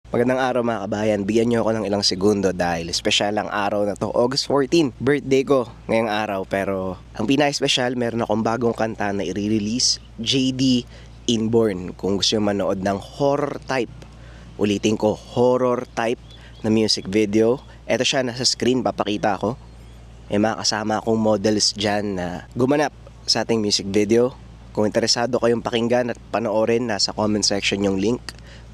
Magandang araw mga kabayan, bigyan niyo ako ng ilang segundo dahil espesyal ang araw na to, August 14, birthday ko ngayong araw. Pero ang pinaka-espesyal, meron akong bagong kanta na i-release, JD Inborn. Kung gusto niyo manood ng horror type, ulitin ko, horror type na music video, eto siya, nasa screen, papakita ko. May mga kasama akong models dyan na gumanap sa ating music video. Kung interesado kayong pakinggan at panoorin, nasa comment section yung link.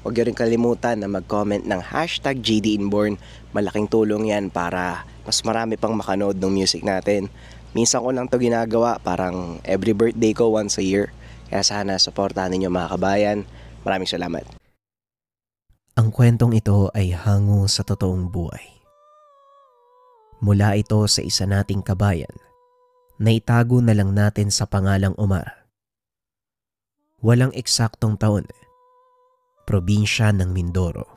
Huwag niyo rin kalimutan na mag-comment ng hashtag JDInborn. Malaking tulong yan para mas marami pang makanood ng music natin. Minsan ko lang to ginagawa, parang every birthday ko once a year. Kaya sana supportahan ninyo mga kabayan. Maraming salamat. Ang kwentong ito ay hango sa totoong buhay. Mula ito sa isa nating kabayan na itago na lang natin sa pangalang Omar. Walang eksaktong taon, probinsya ng Mindoro.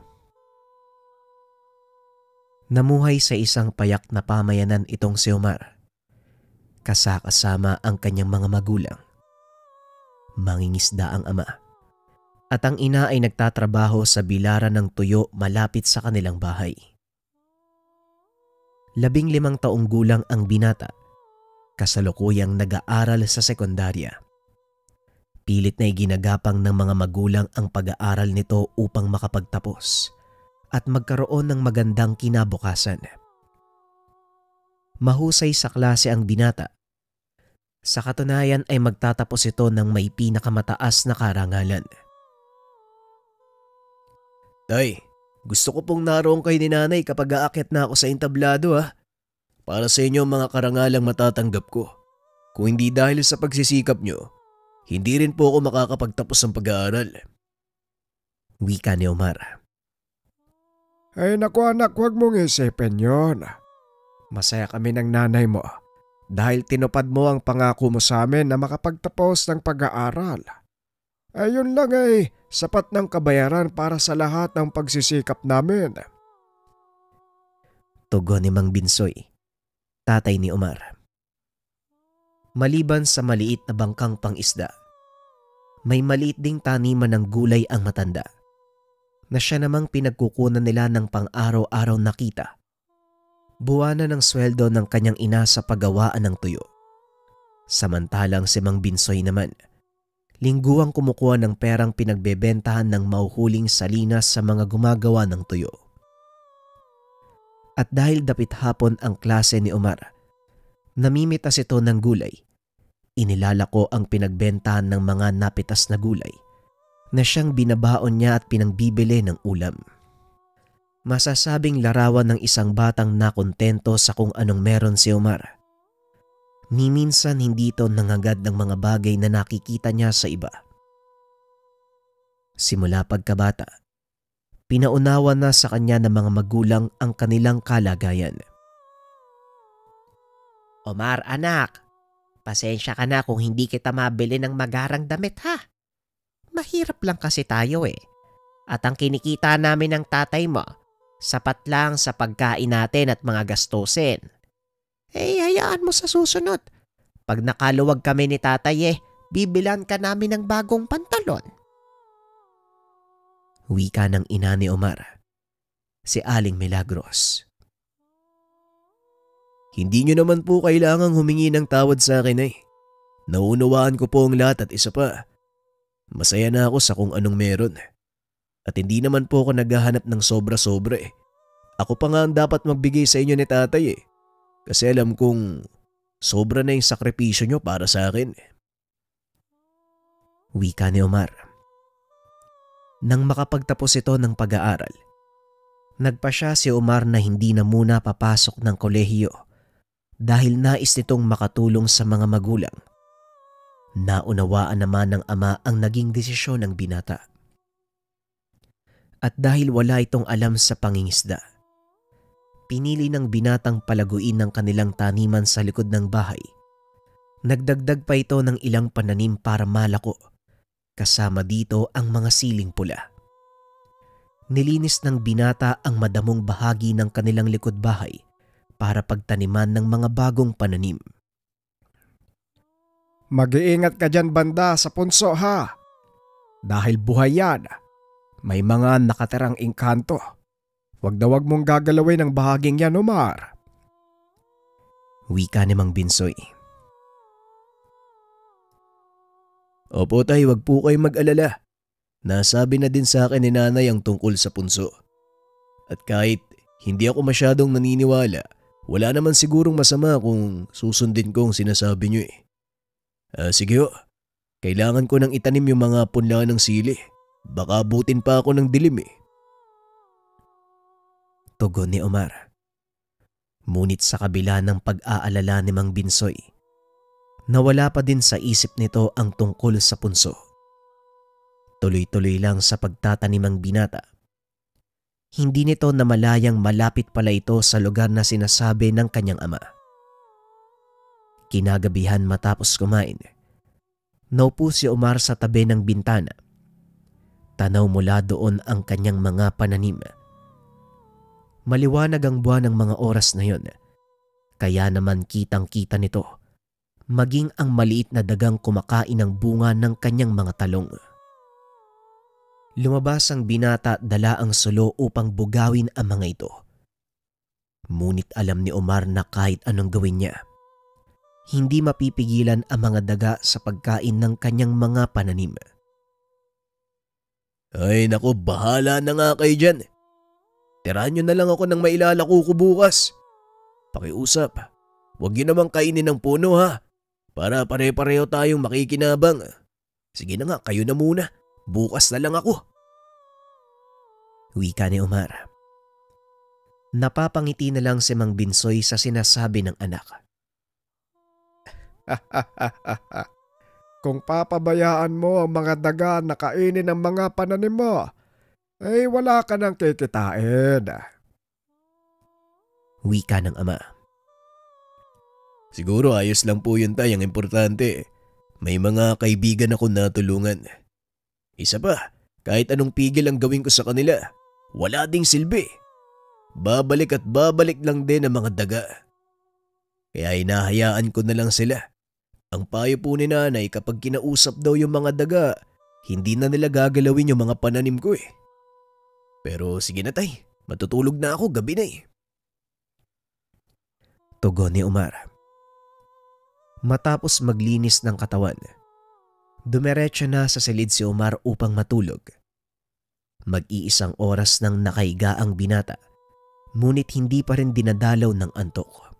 Namuhay sa isang payak na pamayanan itong si Omar, kasama ang kanyang mga magulang. Mangingisda ang ama, at ang ina ay nagtatrabaho sa bilaran ng tuyo malapit sa kanilang bahay. 15 taong gulang ang binata, kasalukuyang nag-aaral sa sekundarya. Pilit na iginagapang ng mga magulang ang pag-aaral nito upang makapagtapos at magkaroon ng magandang kinabukasan. Mahusay sa klase ang binata. Sa katunayan ay magtatapos ito ng may pinakamataas na karangalan. Tay, gusto ko pong naroon kay ni nanay kapag aakyat na ako sa entablado ha. Para sa inyo mga karangalang matatanggap ko. Kung hindi dahil sa pagsisikap nyo, hindi rin po ako makakapagtapos ng pag-aaral. Wika ni Omar. Ay naku anak, huwag mong isipin yon. Masaya kami ng nanay mo dahil tinupad mo ang pangako mo sa amin na makapagtapos ng pag-aaral. Ayun lang ay sapat ng kabayaran para sa lahat ng pagsisikap namin. Tugon ni Mang Binsoy, tatay ni Omar. Maliban sa maliit na bangkang pangisda, may maliit ding taniman ng gulay ang matanda na siya namang pinagkukunan nila ng pang-araw-araw na kita. Buwanan ng sweldo ng kanyang ina sa paggawaan ng tuyo. Samantalang si Mang Binsoy naman, lingguang kumukuha ng perang pinagbebentahan ng mauhuling salinas sa mga gumagawa ng tuyo. At dahil dapit hapon ang klase ni Omar, namimitas ito ng gulay. Inilalako ang pinagbentahan ng mga napitas na gulay na siyang binabaon niya at pinangbibili ng ulam. Masasabing larawan ng isang batang nakontento sa kung anong meron si Omar. Ni minsan hindi ito nangagad ng mga bagay na nakikita niya sa iba. Simula pagkabata, pinaunawa na sa kanya ng mga magulang ang kanilang kalagayan. Omar anak, pasensya ka na kung hindi kita mabili ng magarang damit ha. Mahirap lang kasi tayo eh. At ang kinikita namin ng tatay mo, sapat lang sa pagkain natin at mga gastusin. Eh hayaan mo sa susunod. Pag nakaluwag kami ni tatay bibilan ka namin ng bagong pantalon. Wika ng ina ni Omar, si Aling Milagros. Hindi nyo naman po kailangang humingi ng tawad sa akin Naunawaan ko po ang lahat at isa pa. Masaya na ako sa kung anong meron. At hindi naman po ako naghahanap ng sobra-sobra Ako pa nga ang dapat magbigay sa inyo ni tatay Kasi alam kong sobra na yung sakripisyo nyo para sa akin. Wika ni Omar. Nang makapagtapos ito ng pag-aaral, nagpasya si Omar na hindi na muna papasok ng kolehiyo dahil nais nitong makatulong sa mga magulang. Naunawaan naman ng ama ang naging desisyon ng binata. At dahil wala itong alam sa pangingisda, pinili ng binatang palaguin ng kanilang taniman sa likod ng bahay. Nagdagdag pa ito ng ilang pananim para malako, kasama dito ang mga siling pula. Nilinis ng binata ang madamong bahagi ng kanilang likod bahay para pagtaniman ng mga bagong pananim. Mag-iingat ka dyan banda sa punso ha. Dahil buhay yan. may mga nakatirang engkanto. Wag na wag mong gagalawin ang bahaging yan, Omar. Wika ni Mang Binsoy. Opo tay, wag po kayo mag-alala. Nasabi na din sa akin ni nanay ang tungkol sa punso. At kahit hindi ako masyadong naniniwala, wala naman sigurong masama kung susundin ko ang sinasabi niyo eh. Sige ho, kailangan ko nang itanim yung mga punla ng sili. Baka abutin pa ako ng dilim eh. Tugon ni Omar. Ngunit sa kabila ng pag-aalala ni Mang Binsoy, nawala pa din sa isip nito ang tungkol sa punso. Tuloy-tuloy lang sa pagtatanim ang binata. Hindi nito namalayang malapit pala ito sa lugar na sinasabi ng kanyang ama. Kinagabihan matapos kumain, naupo si Omar sa tabi ng bintana. Tanaw mula doon ang kanyang mga pananim. Maliwanag ang buwan ng mga oras na yon, kaya naman kitang-kita nito, maging ang maliit na dagang kumakain ng bunga ng kanyang mga talong. Lumabas ang binata at dala ang sulo upang bugawin ang mga ito. Ngunit alam ni Omar na kahit anong gawin niya, hindi mapipigilan ang mga daga sa pagkain ng kanyang mga pananim. Ay naku, bahala na nga kayo dyan. Tirahan nyo na lang ako ng mailalako ko bukas. Pakiusap, huwag nyo namang kainin ng puno ha, para pare-pareho tayong makikinabang. Sige na nga, kayo na muna. Bukas na lang ako. Wika ni Omar. Napapangiti na lang si Mang Binsoy sa sinasabi ng anak. Kung papabayaan mo ang mga daga na kainin ang mga pananim mo, ay wala ka nang kikitain. Wika ng ama. Siguro ayos lang po yun tay, ang importante. May mga kaibigan ako natulungan. Isa pa, kahit anong pigil ang gawin ko sa kanila, wala ding silbi. Babalik at babalik lang din ang mga daga. Kaya hinahayaan ko na lang sila. Ang payo po ni nanay, kapag kinausap daw yung mga daga, hindi na nila gagalawin yung mga pananim ko eh. Pero sige na tay, matutulog na ako, gabi na eh. Tugon ni Omar. Matapos maglinis ng katawan, dumiretso na sa silid si Omar upang matulog. Mag-iisang oras nang nakaiga ang binata, ngunit hindi pa rin dinadalaw ng antok.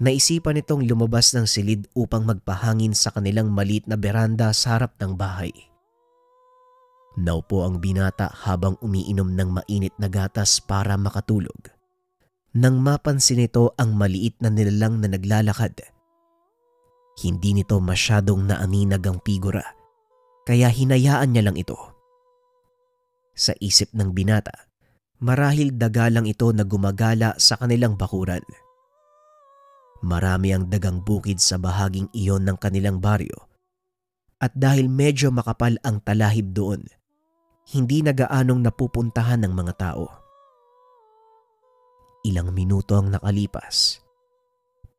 Naisipan nitong lumabas ng silid upang magpahangin sa kanilang maliit na beranda sa harap ng bahay. Naupo ang binata habang umiinom ng mainit na gatas para makatulog. Nang mapansin nito ang maliit na nilalang na naglalakad, hindi nito masyadong naaninag ang figura, kaya hinayaan niya lang ito. Sa isip ng binata, marahil daga lang ito na gumagala sa kanilang bakuran. Marami ang dagang bukid sa bahaging iyon ng kanilang baryo, at dahil medyo makapal ang talahib doon, hindi na gaanong napupuntahan ng mga tao. Ilang minuto ang nakalipas.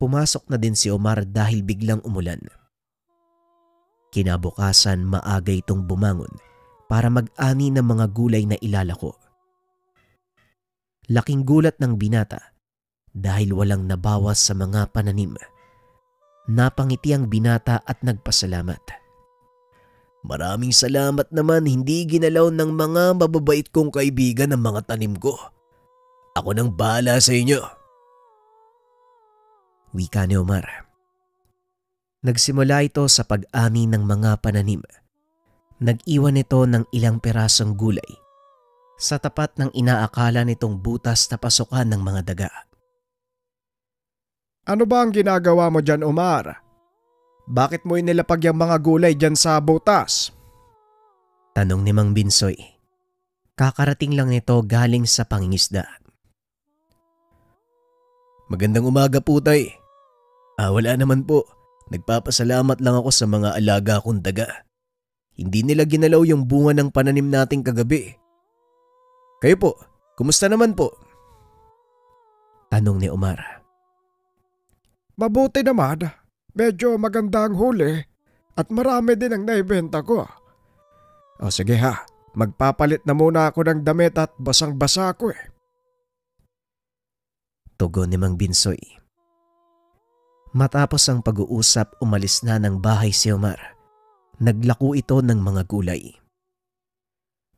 Pumasok na din si Omar dahil biglang umulan. Kinabukasan maaga itong bumangon para mag-ani ng mga gulay na ilalako. Laking gulat ng binata dahil walang nabawas sa mga pananim. Napangiti ang binata at nagpasalamat. Maraming salamat naman, hindi ginalaw ng mga mababait kong kaibigan ang mga tanim ko. Ako nang bahala sa inyo. Wika ni Omar. Nagsimula ito sa pag-ani ng mga pananim. Nag-iwan ito ng ilang perasong gulay sa tapat ng inaakala nitong butas na pasukan ng mga daga. Ano ba ang ginagawa mo dyan, Omar? Bakit mo inilapag yung mga gulay dyan sa butas? Tanong ni Mang Binsoy. Kakarating lang nito galing sa pangingisda. Magandang umaga po tay. Wala naman po. Nagpapasalamat lang ako sa mga alaga kong daga. Hindi nila ginalaw yung bunga ng pananim nating kagabi. Kayo po, kumusta naman po? Tanong ni Omar. Mabuti naman. Medyo maganda ang huli at marami din ang naibenta ko. O sige ha, Magpapalit na muna ako ng damit at basang-basa ako eh. Tugon ni Mang Binsoy. Matapos ang pag-uusap, umalis na ng bahay si Omar. Naglako ito ng mga gulay.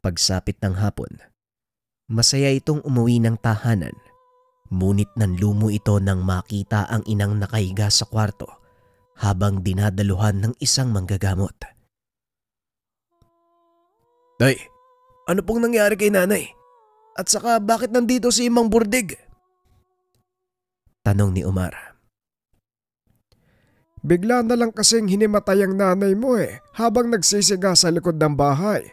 Pagsapit ng hapon, masaya itong umuwi ng tahanan. Ngunit nanlumo ito nang makita ang inang nakahiga sa kwarto habang dinadaluhan ng isang manggagamot. Tay, ano pong nangyari kay nanay? At saka bakit nandito si Mang Burdig? Tanong ni Omar. Bigla na lang kasing hinimatay ang nanay mo habang nagsisiga sa likod ng bahay.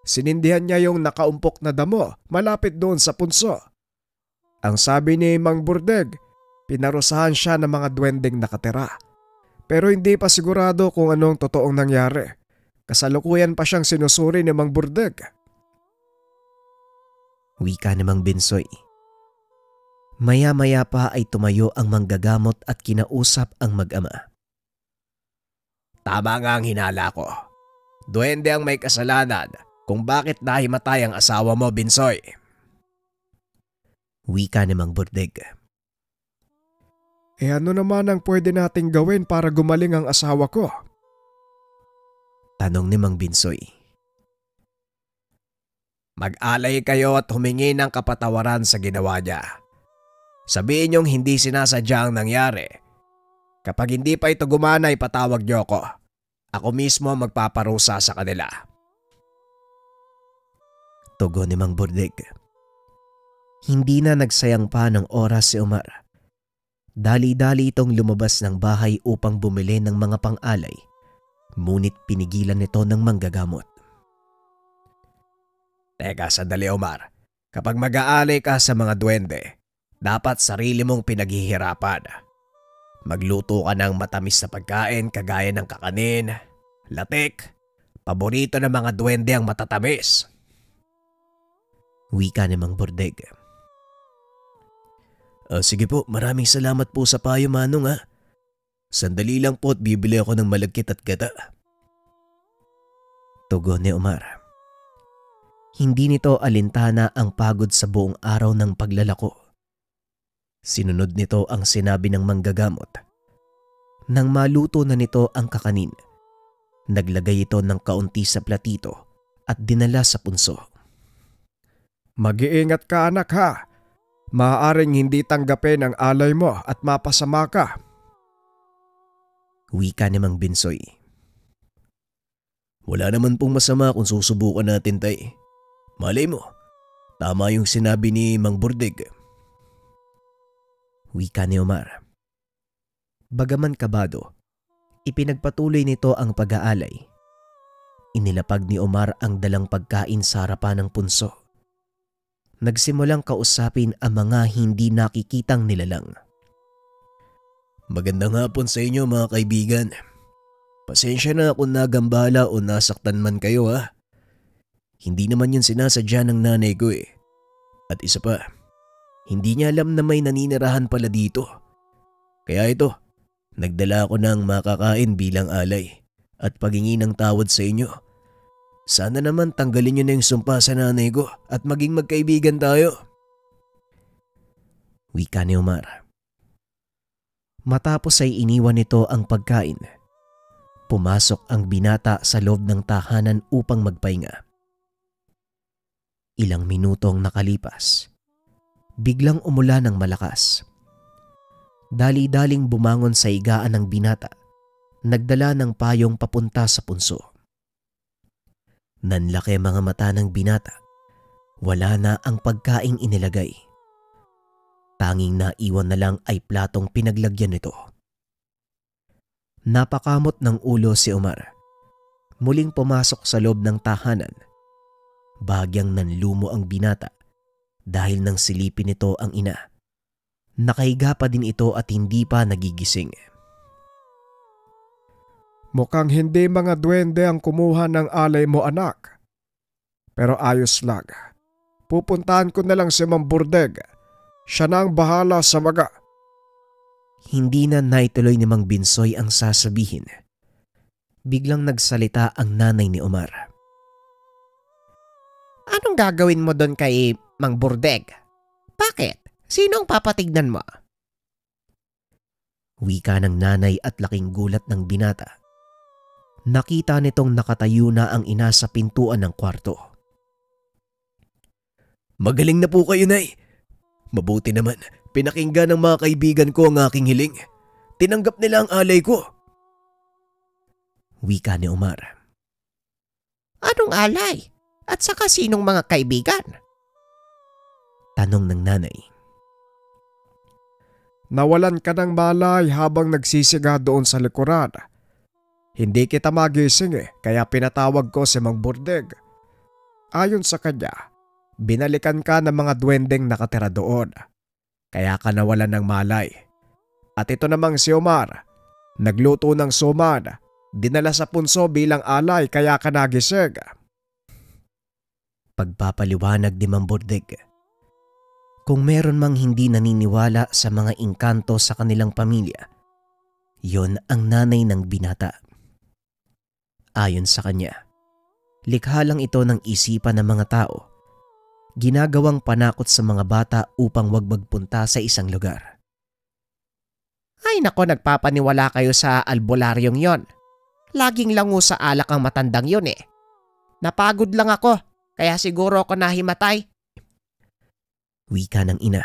Sinindihan niya yung nakaumpok na damo malapit doon sa punso. Ang sabi ni Mang Burdig, pinarusahan siya ng mga duwendeng nakatira. Pero hindi pa sigurado kung anong totoong nangyari. Kasalukuyan pa siyang sinusuri ni Mang Burdig. Wika ni Mang Binsoy. Maya-maya pa ay tumayo ang manggagamot at kinausap ang mag-ama. Tama nga ang hinala ko. Duwende ang may kasalanan kung bakit nahimatay ang asawa mo, Binsoy. Wika ni Mang Burdig. Ano naman ang pwede nating gawin para gumaling ang asawa ko? Tanong ni Mang Binsoy. Mag-alay kayo at humingi ng kapatawaran sa ginawa niya. Sabihin niyong hindi sinasadya ang nangyari. Kapag hindi pa ito gumana, ipatawag niyo ako. Ako mismo ang magpaparusa sa kanila. Tugon ni Mang Burdig. Hindi na nagsayang pa ng oras si Omar. Dali-dali itong lumabas ng bahay upang bumili ng mga pang-alay. Ngunit pinigilan nito ng manggagamot. Teka, sandali Omar. Kapag mag-aalay ka sa mga duwende, dapat sarili mong pinaghihirapan. Magluto ka ng matamis na pagkain kagaya ng kakanin, latik. Paborito ng mga duwende ang matatamis. Wika ni Mang Burdig. Sige po, maraming salamat po sa payo, Manong ha. Sandali lang po at bibili ako ng malagkit at gata. Tugon ni Omar. Hindi nito alintana ang pagod sa buong araw ng paglalako. Sinunod nito ang sinabi ng manggagamot. Nang maluto na nito ang kakanin, naglagay ito ng kaunti sa platito at dinala sa punso. Mag-iingat ka anak ha. Maaaring hindi tanggapin ang alay mo at mapasama ka. Wika ni Mang Binsoy. Wala naman pong masama kung susubukan natin, tay. Malay mo, tama yung sinabi ni Mang Burdig. Wika ni Omar. Bagaman kabado, ipinagpatuloy nito ang pag-aalay. Inilapag ni Omar ang dalang pagkain sa harapan ng punso. Nagsimulang kausapin ang mga hindi nakikitang nilalang. Magandang hapon sa inyo mga kaibigan. Pasensya na kung nagambala o nasaktan man kayo ha. Hindi naman yun sinasadya ng nanay ko eh. At isa pa, hindi niya alam na may naninirahan pala dito. Kaya ito, nagdala ako ng makakain bilang alay at paghingi ng tawad sa inyo. Sana naman tanggalin niyo na yung sumpa sa nanay ko at maging magkaibigan tayo. Wika ni Omar. Matapos ay iniwan nito ang pagkain. Pumasok ang binata sa loob ng tahanan upang magpahinga. Ilang minutong nakalipas, biglang umulan ng malakas. Dali-daling bumangon sa higaan ng binata, nagdala ng payong papunta sa punso. Nanlaki mga mata ng binata. Wala na ang pagkaing inilagay. Tanging naiwan na lang ay platong pinaglagyan nito. Napakamot ng ulo si Omar. Muling pumasok sa loob ng tahanan. Bahagyang nanlumo ang binata dahil nang silipin nito ang ina. Nakahiga pa din ito at hindi pa nagigising. Mukhang hindi mga duwende ang kumuha ng alay mo anak. Pero ayos lang. Pupuntahan ko na lang si Mang Burdig. Siya na ang bahala sa maga. Hindi na naituloy ni Mang Binsoy ang sasabihin. Biglang nagsalita ang nanay ni Omar. Anong gagawin mo doon kay Mang Burdeg? Bakit? Sino ang papatignan mo? Wika ng nanay at laking gulat ng binata. Nakita nitong nakatayo na ang ina sa pintuan ng kwarto. Magaling na po kayo, Nay. Mabuti naman, pinakinggan ng mga kaibigan ko ang aking hiling. Tinanggap nila ang alay ko. Wika ni Omar. Anong alay? At saka sinong mga kaibigan? Tanong ng nanay. Nawalan ka ng malay habang nagsisiga doon sa likuran. Hindi kita magising kaya pinatawag ko si Mang Burdeg. Ayon sa kanya, binalikan ka ng mga duwendeng nakatira doon. Kaya ka nawalan ng malay. At ito namang si Omar, nagluto ng suman, dinala sa punso bilang alay kaya ka nagising. Pagpapaliwanag ni Mang Burdeg. Kung meron mang hindi naniniwala sa mga engkanto sa kanilang pamilya, yon ang nanay ng binata. Ayon sa kanya, likha lang ito ng isipan ng mga tao, ginagawang panakot sa mga bata upang wag magpunta sa isang lugar. Ay nako, nagpapaniwala kayo sa albularyong yon. Laging lango sa alak ang matandang yon eh. Napagod lang ako, kaya siguro ako nahimatay. Wika ng ina.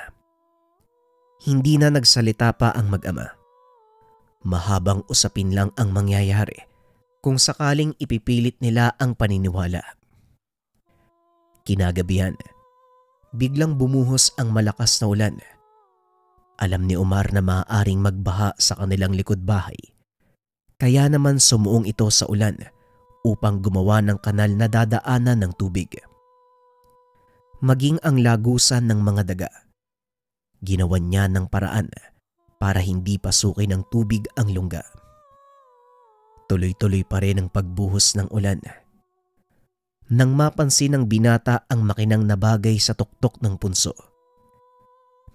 Hindi na nagsalita pa ang mag-ama. Mahabang usapin lang ang mangyayari kung sakaling ipipilit nila ang paniniwala. Kinagabihan, biglang bumuhos ang malakas na ulan. Alam ni Omar na maaaring magbaha sa kanilang likod bahay. Kaya naman sumuong ito sa ulan upang gumawa ng kanal na dadaanan ng tubig. Maging ang lagusan ng mga daga. Ginawan niya ng paraan para hindi pasukin ng tubig ang lungga. Tuloy-tuloy pa rin ang pagbuhos ng ulan. Nang mapansin ng binata ang makinang na bagay sa tuktok ng punso,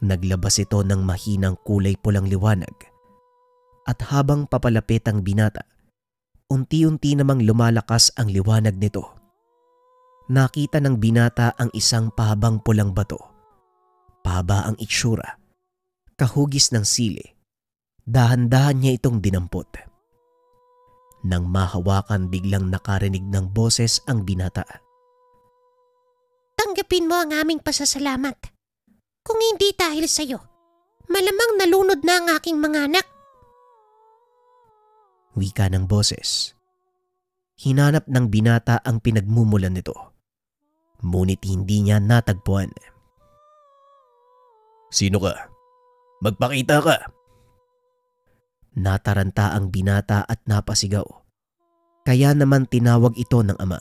naglabas ito ng mahinang kulay pulang liwanag at habang papalapit ang binata, unti-unti namang lumalakas ang liwanag nito. Nakita ng binata ang isang pahabang pulang bato. Pahaba ang itsura, kahugis ng sili. Dahan-dahan niya itong dinampot. Nang mahawakan, biglang nakarinig ng boses ang binata. Tanggapin mo ang aming pasasalamat. Kung hindi dahil sa iyo, malamang nalunod na ang aking mga anak. Wika ng boses. Hinanap ng binata ang pinagmumulan nito. Ngunit hindi niya natagpuan. Sino ka? Magpakita ka! Nataranta ang binata at napasigaw. Kaya naman tinawag ito ng ama.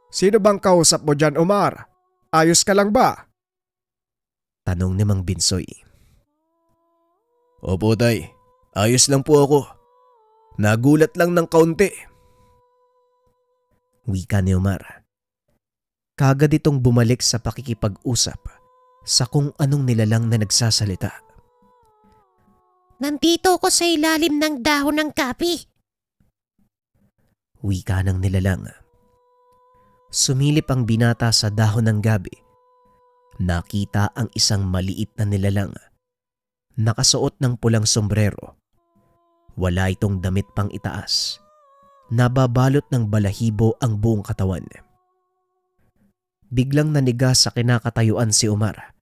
Sino bang kausap mo dyan, Omar? Ayos ka lang ba? Tanong ni Mang Binsoy. Opo tay, ayos lang po ako. Nagulat lang ng kaunti. Wika ni Omar. Kagad itong bumalik sa pakikipag-usap sa kung anong nilalang na nagsasalita. Nandito ko sa ilalim ng dahon ng kapi. Wika ng nilalang. Sumilip ang binata sa dahon ng gabi. Nakita ang isang maliit na nilalang. Nakasuot ng pulang sombrero. Wala itong damit pang itaas. Nababalot ng balahibo ang buong katawan. Biglang naniga sa kinakatayuan si Omar.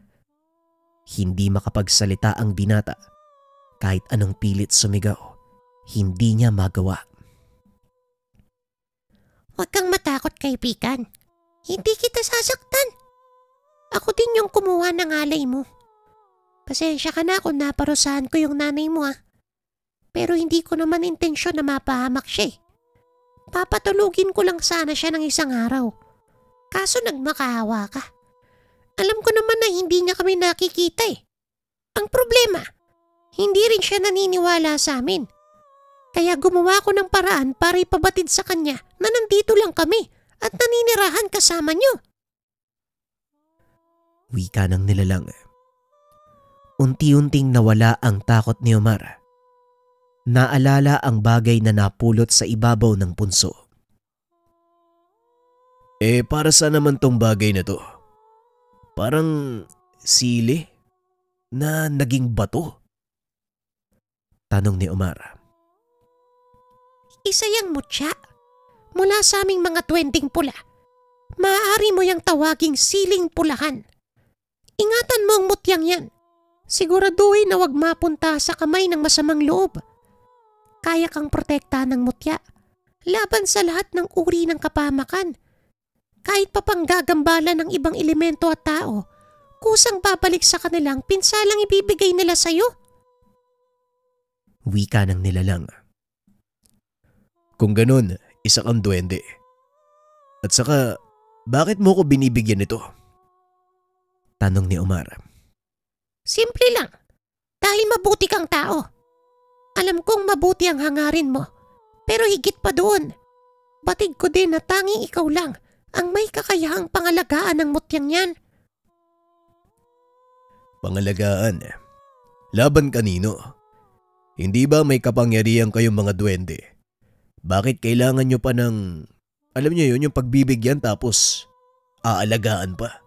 Hindi makapagsalita ang binata. Kahit anong pilit sumigaw, hindi niya magawa. Huwag kang matakot, kaibigan. Hindi kita sasaktan. Ako din yung kumuha ng alay mo. Pasensya ka na kung naparusahan ko yung nanay mo Pero hindi ko naman intensyon na mapahamak siya. Papatulugin ko lang sana siya ng isang araw. Kaso nagmakaawa ka. Alam ko naman na hindi niya kami nakikita Ang problema, hindi rin siya naniniwala sa amin. Kaya gumawa ko ng paraan para ipabatid sa kanya na nandito lang kami at naninirahan kasama niyo. Wika ng nilalang. Unti-unting nawala ang takot ni Omar. Naalala ang bagay na napulot sa ibabaw ng punso. Para saan naman tong bagay na to? Parang sili na naging bato. Tanong ni Omar. Isa yang mutya. Mula sa aming mga twending pula. Maaari mo yang tawaging siling pulahan. Ingatan mo ang mutyang yan. Siguraduhin na wag mapunta sa kamay ng masamang loob. Kaya kang protektahan ng mutya laban sa lahat ng uri ng kapamakan. Kahit pa pang gagambala ng ibang elemento at tao, kusang babalik sa kanilang pinsalang ibibigay nila sa'yo. Wika ng nilalang. Kung ganun, isa kang duwende. At saka, bakit mo ko binibigyan nito? Tanong ni Omar. Simple lang. Dahil mabuti kang tao. Alam kong mabuti ang hangarin mo. Pero higit pa doon. Batig ko din na tanging ikaw lang ang may kakayahang pangalagaan ng mutyang yan. Pangalagaan? Laban kanino? Hindi ba may kapangyarihan kayong mga duwende? Bakit kailangan nyo pa ng, alam nyo yun, yung pagbibigyan tapos aalagaan pa?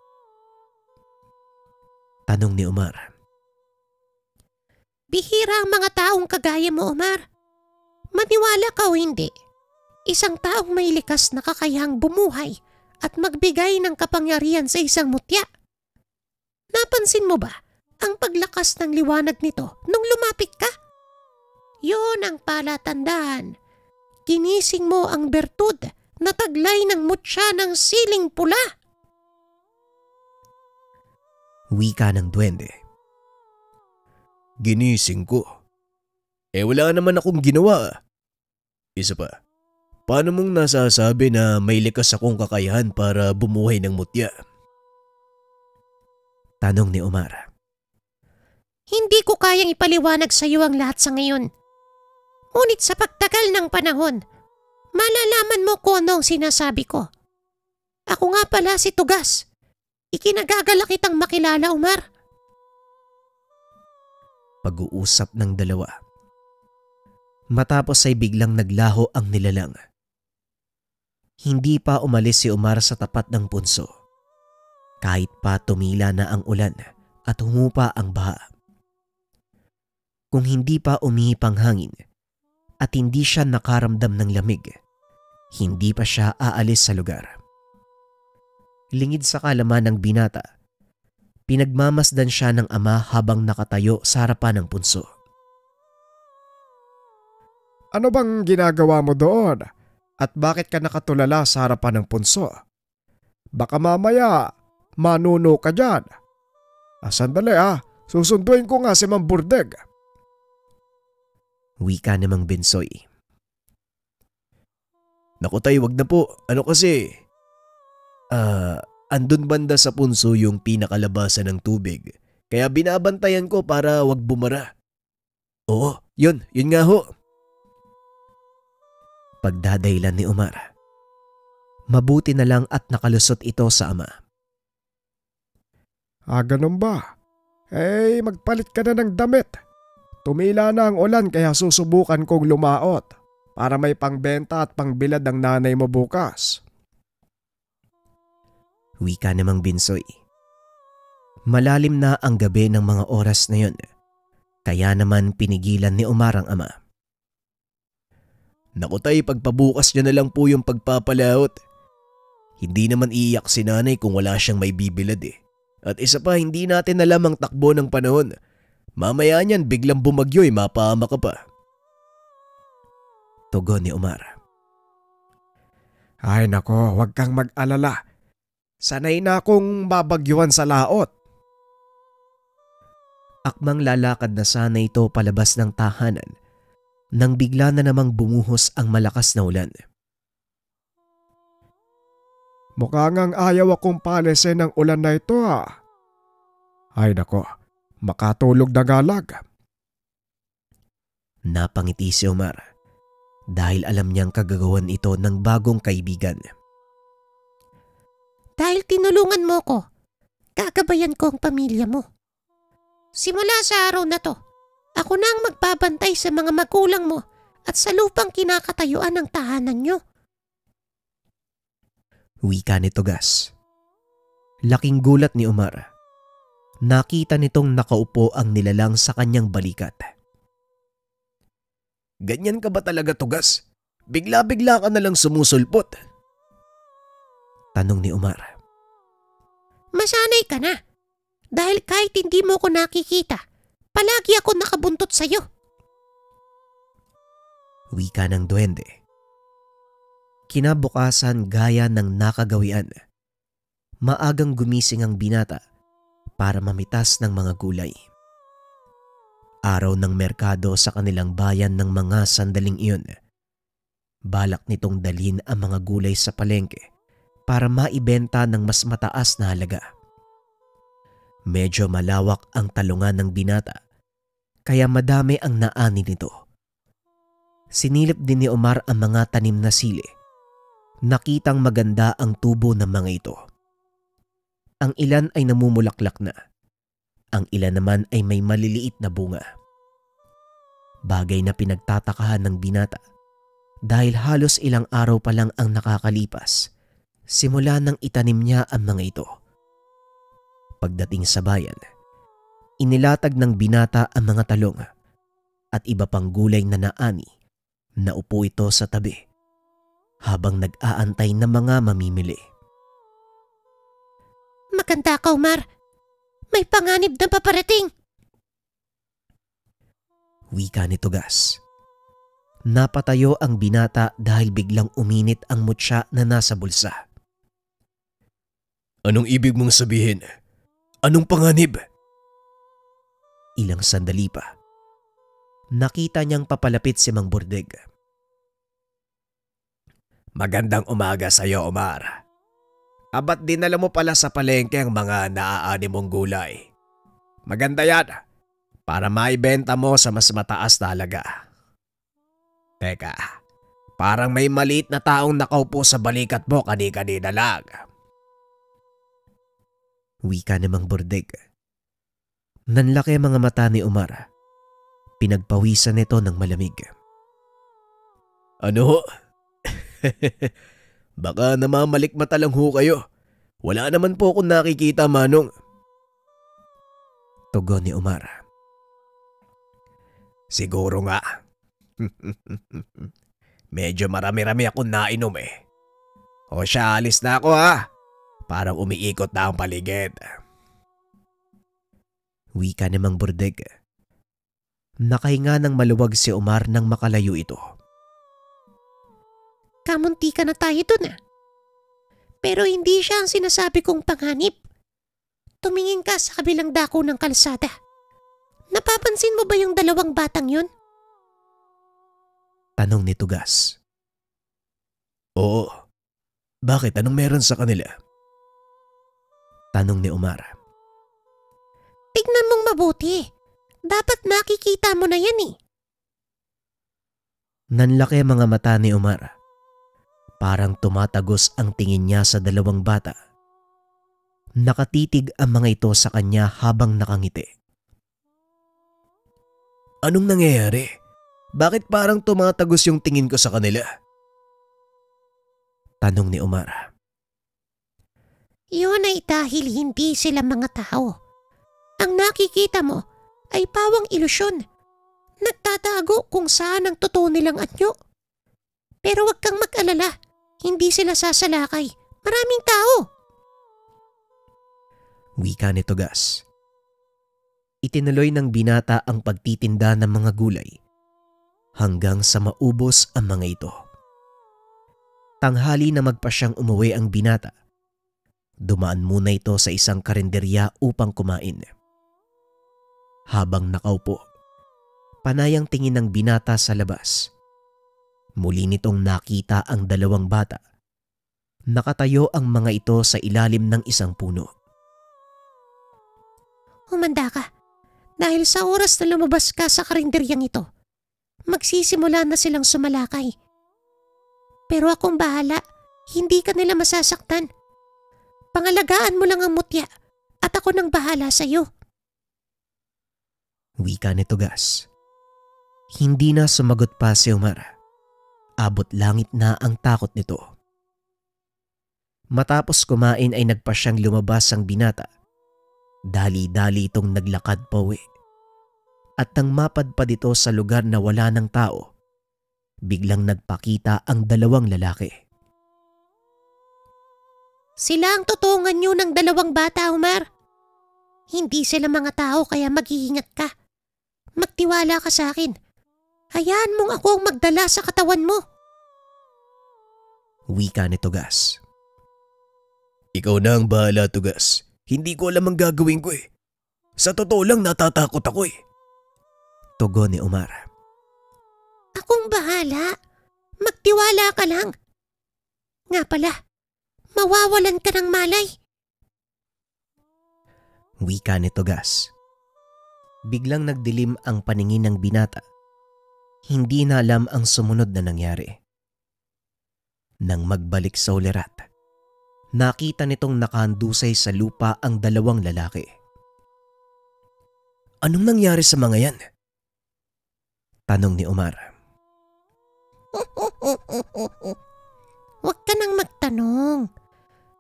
Tanong ni Omar. Bihira ang mga taong kagaya mo, Omar. Maniwala ka o hindi, isang taong may likas na kakayahang bumuhay at magbigay ng kapangyarihan sa isang mutya. Napansin mo ba ang paglakas ng liwanag nito nung lumapit ka? Yun ang palatandaan. Ginising mo ang bertud na taglay ng mutya ng siling pula. Wika ng duwende. Ginising ko. Wala naman akong ginawa. Isa pa, paano mong nasasabi na may likas akong kakayahan para bumuhay ng mutya? Tanong ni Omar. Hindi ko kayang ipaliwanag sa iyo ang lahat sa ngayon. Ngunit sa pagtagal ng panahon, malalaman mo kung ano ang sinasabi ko. Ako nga pala si Tugas. Ikinagagala kitang makilala, Omar. Pag-uusap ng dalawa. Matapos ay biglang naglaho ang nilalang. Hindi pa umalis si Omar sa tapat ng punso. Kahit pa tumila na ang ulan at humupa ang baha. Kung hindi pa umihip ang hangin at hindi siya nakaramdam ng lamig, hindi pa siya aalis sa lugar. Lingid sa kalaman ng binata, pinagmamasdan siya ng ama habang nakatayo sa harapan ng punso. Ano bang ginagawa mo doon? At bakit ka nakatulala sa harapan ng punso? Baka mamaya manuno ka dyan. Sandali susunduin ko nga si Mang Burdeg. Wika namang Bensoy. Naku tay, wag na po. Ano kasi? Andun banda sa punso yung pinakalabasan ng tubig. Kaya binabantayan ko para wag bumara. Oo, yun nga ho. Pagdadaylan ni Omar. Mabuti na lang at nakalusot ito sa ama. Ganun ba? Magpalit ka na ng damit. Tumila na ang ulan kaya susubukan kong lumaot para may pangbenta at pangbilad ng nanay mo bukas. Wika namang Binsoy. Malalim na ang gabi ng mga oras na yun. Kaya naman pinigilan ni Omar ang ama. Naku tay, pagpabukas niya na lang po yung pagpapalaot. Hindi naman iiyak si nanay kung wala siyang may bibilad eh. At isa pa, hindi natin alam ang takbo ng panahon. Mamaya niyan biglang bumagyo mapahama ka pa. Tugon ni Omar. Ay nako, huwag kang mag-alala. Sanay na akong babagyuhan sa laot. Akmang lalakad na sana ito palabas ng tahanan nang bigla na namang bumuhos ang malakas na ulan. Mukha ngang ayaw akong palisin ng ulan na ito Ay nako, makatulog na galag. Napangiti si Omar dahil alam niyang kagagawan ito ng bagong kaibigan. Dahil tinulungan mo ko, gagabayan ko ang pamilya mo. Simula sa araw na to, ako na ang magbabantay sa mga magulang mo at sa lupang kinakatayuan ng tahanan nyo. Wika ni Tugas. Laking gulat ni Omar. Nakita nitong nakaupo ang nilalang sa kanyang balikat. Ganyan ka ba talaga, Tugas? Bigla-bigla ka na lang sumusulpot. Tanong ni Omar. Masanay ka na. Dahil kahit hindi mo ko nakikita, palagi ako nakabuntot sa'yo. Wika ng duwende. Kinabukasan gaya ng nakagawian. Maagang gumising ang binata para mamitas ng mga gulay. Araw ng merkado sa kanilang bayan ng mga sandaling iyon. Balak nitong dalhin ang mga gulay sa palengke para maibenta ng mas mataas na halaga. Medyo malawak ang talungan ng binata kaya madami ang naani nito. Sinilip din ni Omar ang mga tanim na sili. Nakitang maganda ang tubo ng mga ito. Ang ilan ay namumulaklak na. Ang ilan naman ay may maliliit na bunga. Bagay na pinagtatakahan ng binata dahil halos ilang araw pa lang ang nakakalipas simula nang itanim niya ang mga ito. Pagdating sa bayan, inilatag ng binata ang mga talong at iba pang gulay na naani. Naupo ito sa tabi habang nag-aantay ng mga mamimili. Maganda ka, Omar. May panganib na paparating. Wika ni Tugas. Napatayo ang binata dahil biglang uminit ang mutya na nasa bulsa. Anong ibig mong sabihin? Anong panganib? Ilang sandali pa. Nakita niyang papalapit si Mang Bordeg. Magandang umaga sa iyo, Omar. Abat dinala mo pala sa palengke ang mga naaani mong gulay. Maganda yan para maibenta mo sa mas mataas na halaga. Teka, parang may maliit na taong nakaupo sa balikat mo kani-kanina lang. Wika ni Mang Bordeg. Nanlaki ang mga mata ni Omar. Pinagpawisan nito ng malamig. Ano? Baka namamalikmata lang ho kayo. Wala naman po akong nakikita, Manong. Tugon ni Omar. Siguro nga. Medyo marami-rami akong nainom eh. O siya, alis na ako ha. Parang umiikot na ang paligid. Wika ni Mang Bordeg. Nakahinga ng maluwag si Omar nang makalayo ito. Kamunti ka na tayo dun ah. Pero hindi siya ang sinasabi kong panganib. Tumingin ka sa kabilang dako ng kalsada. Napapansin mo ba yung dalawang batang yun? Tanong ni Tugas. Oo. Bakit? Anong meron sa kanila? Tanong ni Omar. Tignan mong mabuti. Dapat nakikita mo na yan eh. Nanlaki ang mga mata ni Omar. Parang tumatagos ang tingin niya sa dalawang bata. Nakatitig ang mga ito sa kanya habang nakangiti. Anong nangyayari? Bakit parang tumatagos yung tingin ko sa kanila? Tanong ni Omar. Yun ay dahil hindi sila mga tao. Ang nakikita mo ay pawang ilusyon. Nagtatago kung saan ang totoo nilang anyo. Pero wag kang mag-alala. Hindi sila sasalakay. Maraming tao. Wika ni Tugas. Itinuloy ng binata ang pagtitinda ng mga gulay hanggang sa maubos ang mga ito. Tanghali na magpasyang umuwi ang binata. Dumaan muna ito sa isang karinderya upang kumain. Habang nakaupo, panayang tingin ng binata sa labas. Muli nitong nakita ang dalawang bata. Nakatayo ang mga ito sa ilalim ng isang puno. Humanda ka. Dahil sa oras na lumabas ka sa karinderyang ito, magsisimula na silang sumalakay. Pero akong bahala, hindi ka nila masasaktan. Pangalagaan mo lang ang mutya at ako nang bahala sa iyo. Wika ni Tugas. Hindi na sumagot pa si Omar. Abot langit na ang takot nito. Matapos kumain ay nagpa siyang lumabas ang binata. Dali-dali itong naglakad pauwi. At nang mapadpad ito sa lugar na wala ng tao, biglang nagpakita ang dalawang lalaki. Sila ang tutungan niyo ng dalawang bata, Omar. Hindi sila mga tao kaya mag-iingat ka. Magtiwala ka sa akin. Hayaan mong ako ang magdala sa katawan mo. Wika ni Tugas. Ikaw na ang bahala, Tugas. Hindi ko alam ang gagawin ko eh. Sa totoo lang natatakot ako eh. Tugon ni Omar. Akong bahala. Magtiwala ka lang. Nga pala, mawawalan ka ng malay. Wika ni Tugas. Biglang nagdilim ang paningin ng binata. Hindi na alam ang sumunod na nangyari. Nang magbalik sa ulirat, nakita nitong nakahandusay sa lupa ang dalawang lalaki. Anong nangyari sa mga yan? Tanong ni Omar. Huwag ka nang magtanong.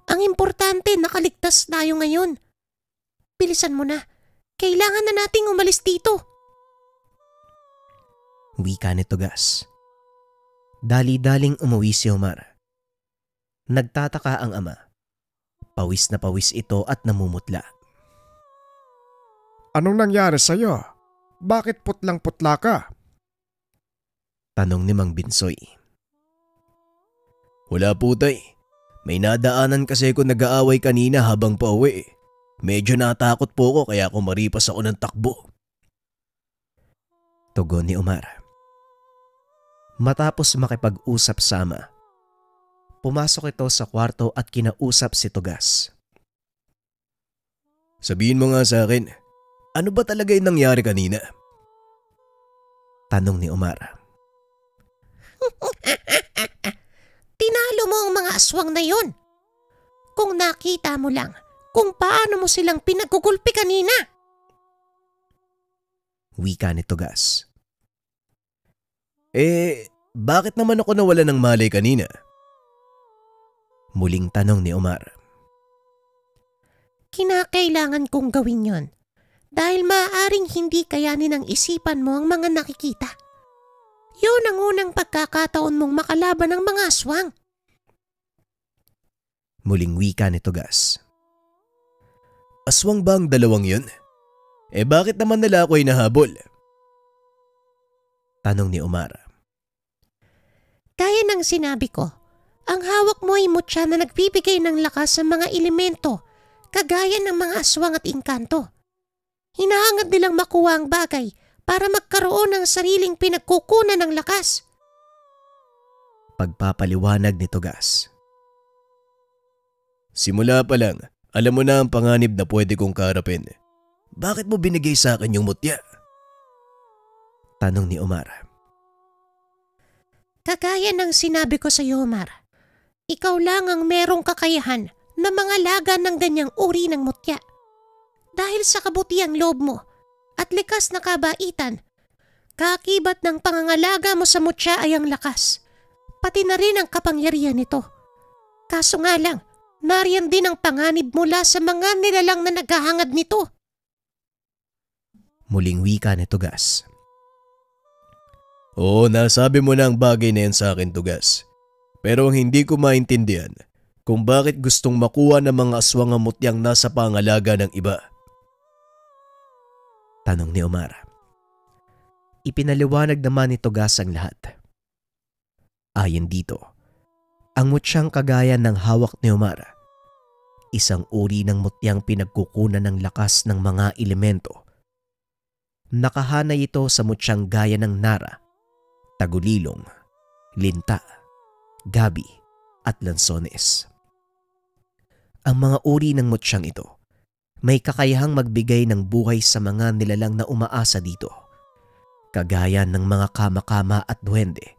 Ang importante, nakaligtas tayo ngayon. Bilisan mo na. Kailangan na nating umalis dito. Wika ni Tugas. Dali-daling umuwi si Omar. Nagtataka ang ama. Pawis na pawis ito at namumutla. Anong nangyari sa'yo? Bakit putlang-putla ka? Tanong ni Mang Binsoy. Wala po tay. May nadaanan kasi ako nag-aaway kanina habang pauwi. Medyo natakot po ako kaya kumaripas ako ng takbo. Tugon ni Omar. Matapos makipag-usap sa ama, pumasok ito sa kwarto at kinausap si Tugas. Sabihin mo nga sa akin, ano ba talaga yung nangyari kanina? Tanong ni Omar. Tinalo mo ang mga aswang na yon. Kung nakita mo lang kung paano mo silang pinagugulpi kanina. Wika ni Tugas. Bakit naman ako nawala ng malay kanina? Muling tanong ni Omar. Kinakailangan kong gawin yon dahil maaaring hindi kayanin ng isipan mo ang mga nakikita. Yun ang unang pagkakataon mong makalaban ng mga aswang. Muling wika ni Tugas. Aswang ba ang dalawang yun? Bakit naman nila ako hinahabol? Tanong ni Omar. Kaya ng sinabi ko, ang hawak mo ay mutya na nagbibigay ng lakas sa mga elemento, kagaya ng mga aswang at engkanto. Hinahangad nilang makuha ang bagay para magkaroon ng sariling pinagkukunan ng lakas. Pagpapaliwanag ni Tugas. Simula pa lang, alam mo na ang panganib na pwede kong kaharapin. Bakit mo binigay sa akin yung mutya? Tanong ni Omar. Kagaya ng sinabi ko sa iyo, Omar, ikaw lang ang merong kakayahan na mangalaga ng ganyang uri ng mutya. Dahil sa kabutiang loob mo at likas na kabaitan, kaakibat ng pangangalaga mo sa mutya ay ang lakas, pati na rin ang kapangyarihan nito. Kaso nga lang, nariyan din ang panganib mula sa mga nilalang na naghahangad nito. Muling wika ni Tugas. Oo, nasabi mo na ang bagay na yan sa akin, Tugas. Pero ang hindi ko maintindihan kung bakit gustong makuha ng mga aswang ang mutyang nasa pangalaga ng iba. Tanong ni Omar. Ipinaliwanag naman ni Tugas ang lahat. Ayon dito, ang mutyang kagaya ng hawak ni Omar, isang uri ng mutyang pinagkukunan ng lakas ng mga elemento. Nakahanay ito sa mutyang gaya ng nara, tagulilong, linta, gabi at lansones. Ang mga uri ng mutyang ito may kakayahang magbigay ng buhay sa mga nilalang na umaasa dito, kagaya ng mga kama-kama at duwende.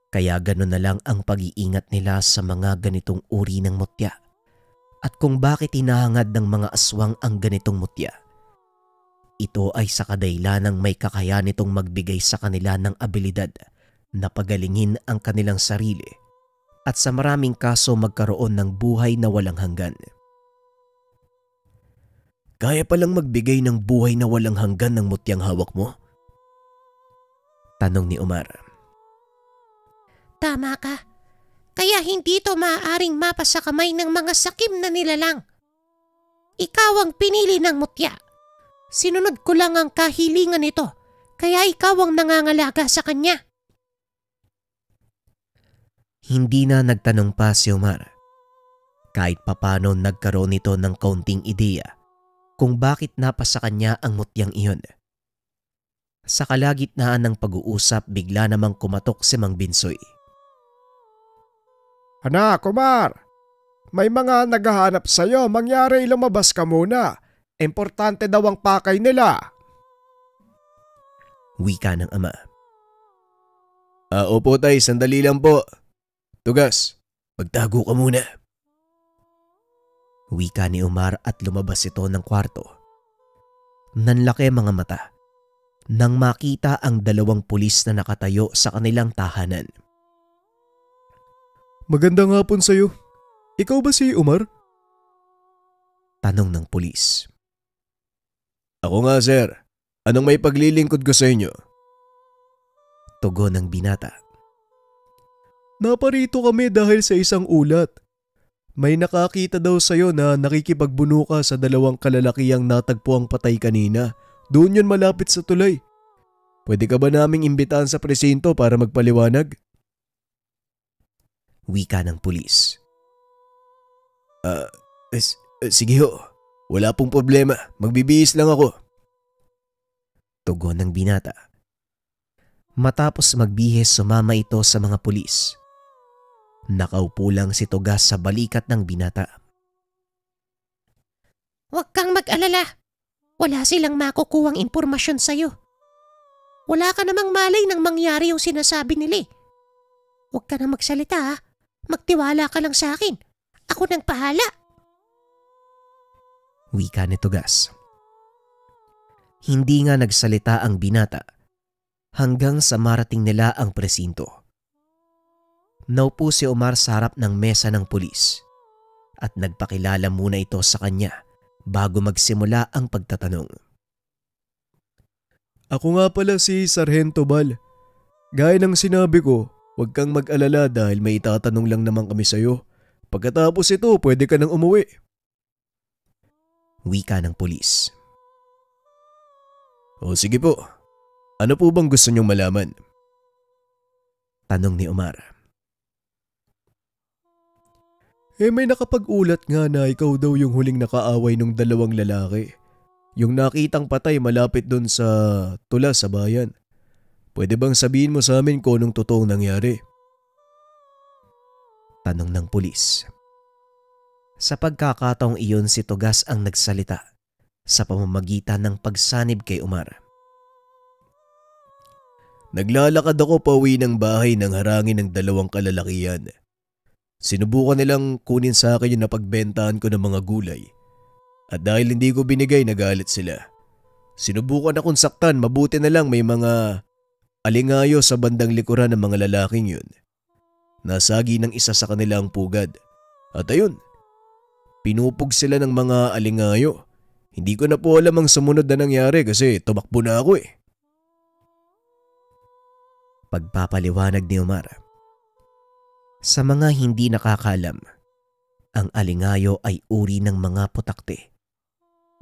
Kaya gano'n na lang ang pag-iingat nila sa mga ganitong uri ng mutya at kung bakit hinahangad ng mga aswang ang ganitong mutya. Ito ay sa kadahilanang may kakayahan nitong magbigay sa kanila ng abilidad na pagalingin ang kanilang sarili at sa maraming kaso magkaroon ng buhay na walang hanggan. Kaya palang magbigay ng buhay na walang hanggan ng mutyang hawak mo? Tanong ni Omar. Tama ka. Kaya hindi ito maaaring mapa sa kamay ng mga sakim na nilalang. Ikaw ang pinili ng mutya. Sinunod ko lang ang kahilingan nito, kaya ikaw ang nangangalaga sa kanya. Hindi na nagtanong pa si Omar. Kahit papano nagkaroon nito ng kaunting ideya kung bakit napasa kanya ang mutyang iyon. Sa kalagitnaan ng pag-uusap, bigla namang kumatok si Mang Binsoy. Anak, Omar, may mga naghahanap sa'yo. Mangyari lumabas ka muna. Importante daw ang pakay nila. Wika ng ama. Opo tay, sandali lang po. Tugas, magtago ka muna. Wika ni Omar at lumabas ito ng kwarto. Nanlaki mga mata nang makita ang dalawang pulis na nakatayo sa kanilang tahanan. Magandang hapon sa'yo. Ikaw ba si Omar? Tanong ng pulis. Ako nga sir, anong may paglilingkod ko sa inyo? Tugon ng binata. Naparito kami dahil sa isang ulat. May nakakita daw sa'yo na nakikipagbuno ka sa dalawang kalalakihang natagpo ang patay kanina. Doon yun malapit sa tulay. Pwede ka ba naming imbitahan sa presinto para magpaliwanag? Wika ng pulis. Sige ho, wala pong problema. Magbibihis lang ako. Tugon ng binata. Matapos magbihis, sumama ito sa mga pulis. Nakaupo lang si Tugas sa balikat ng binata. Huwag kang mag-alala. Wala silang makukuhang impormasyon sa'yo. Wala ka namang malay nang mangyari yung sinasabi nila. Huwag ka na magsalita ha. Magtiwala ka lang sa akin. Ako nang pahala. Wika ni Tugas. Hindi nga nagsalita ang binata hanggang sa marating nila ang presinto. Naupo si Omar sa harap ng mesa ng pulis at nagpakilala muna ito sa kanya bago magsimula ang pagtatanong. Ako nga pala si Sargento Bal. Gaya ng sinabi ko, huwag kang mag-alala dahil may itatanong lang naman kami sa'yo. Pagkatapos ito, pwede ka nang umuwi. Wika ng pulis. O sige po, ano po bang gusto niyong malaman? Tanong ni Omar. May nakapag-ulat nga na ikaw daw yung huling nakaaway ng dalawang lalaki. Yung nakitang patay malapit doon sa tula sa bayan. Pwede bang sabihin mo sa amin kung anong totoong nangyari? Tanong ng pulis. Sa pagkakataong iyon, si Tugas ang nagsalita sa pamamagitan ng pagsanib kay Omar. Naglalakad ako pauwi ng bahay nang harangin ng dalawang kalalakihan. Sinubukan nilang kunin sa akin yung napagbentahan ko ng mga gulay. At dahil hindi ko binigay, nagalit sila. Sinubukan akong saktan, mabuti na lang may mga alingayo sa bandang likuran ng mga lalaking yun. Nasagi ng isa sa kanila ang pugad. At ayun, pinupog sila ng mga alingayo. Hindi ko na po alam ang sumunod na nangyari kasi tumakbo na ako eh. Pagpapaliwanag ni Omar. Sa mga hindi nakakaalam, ang alingayo ay uri ng mga putakte.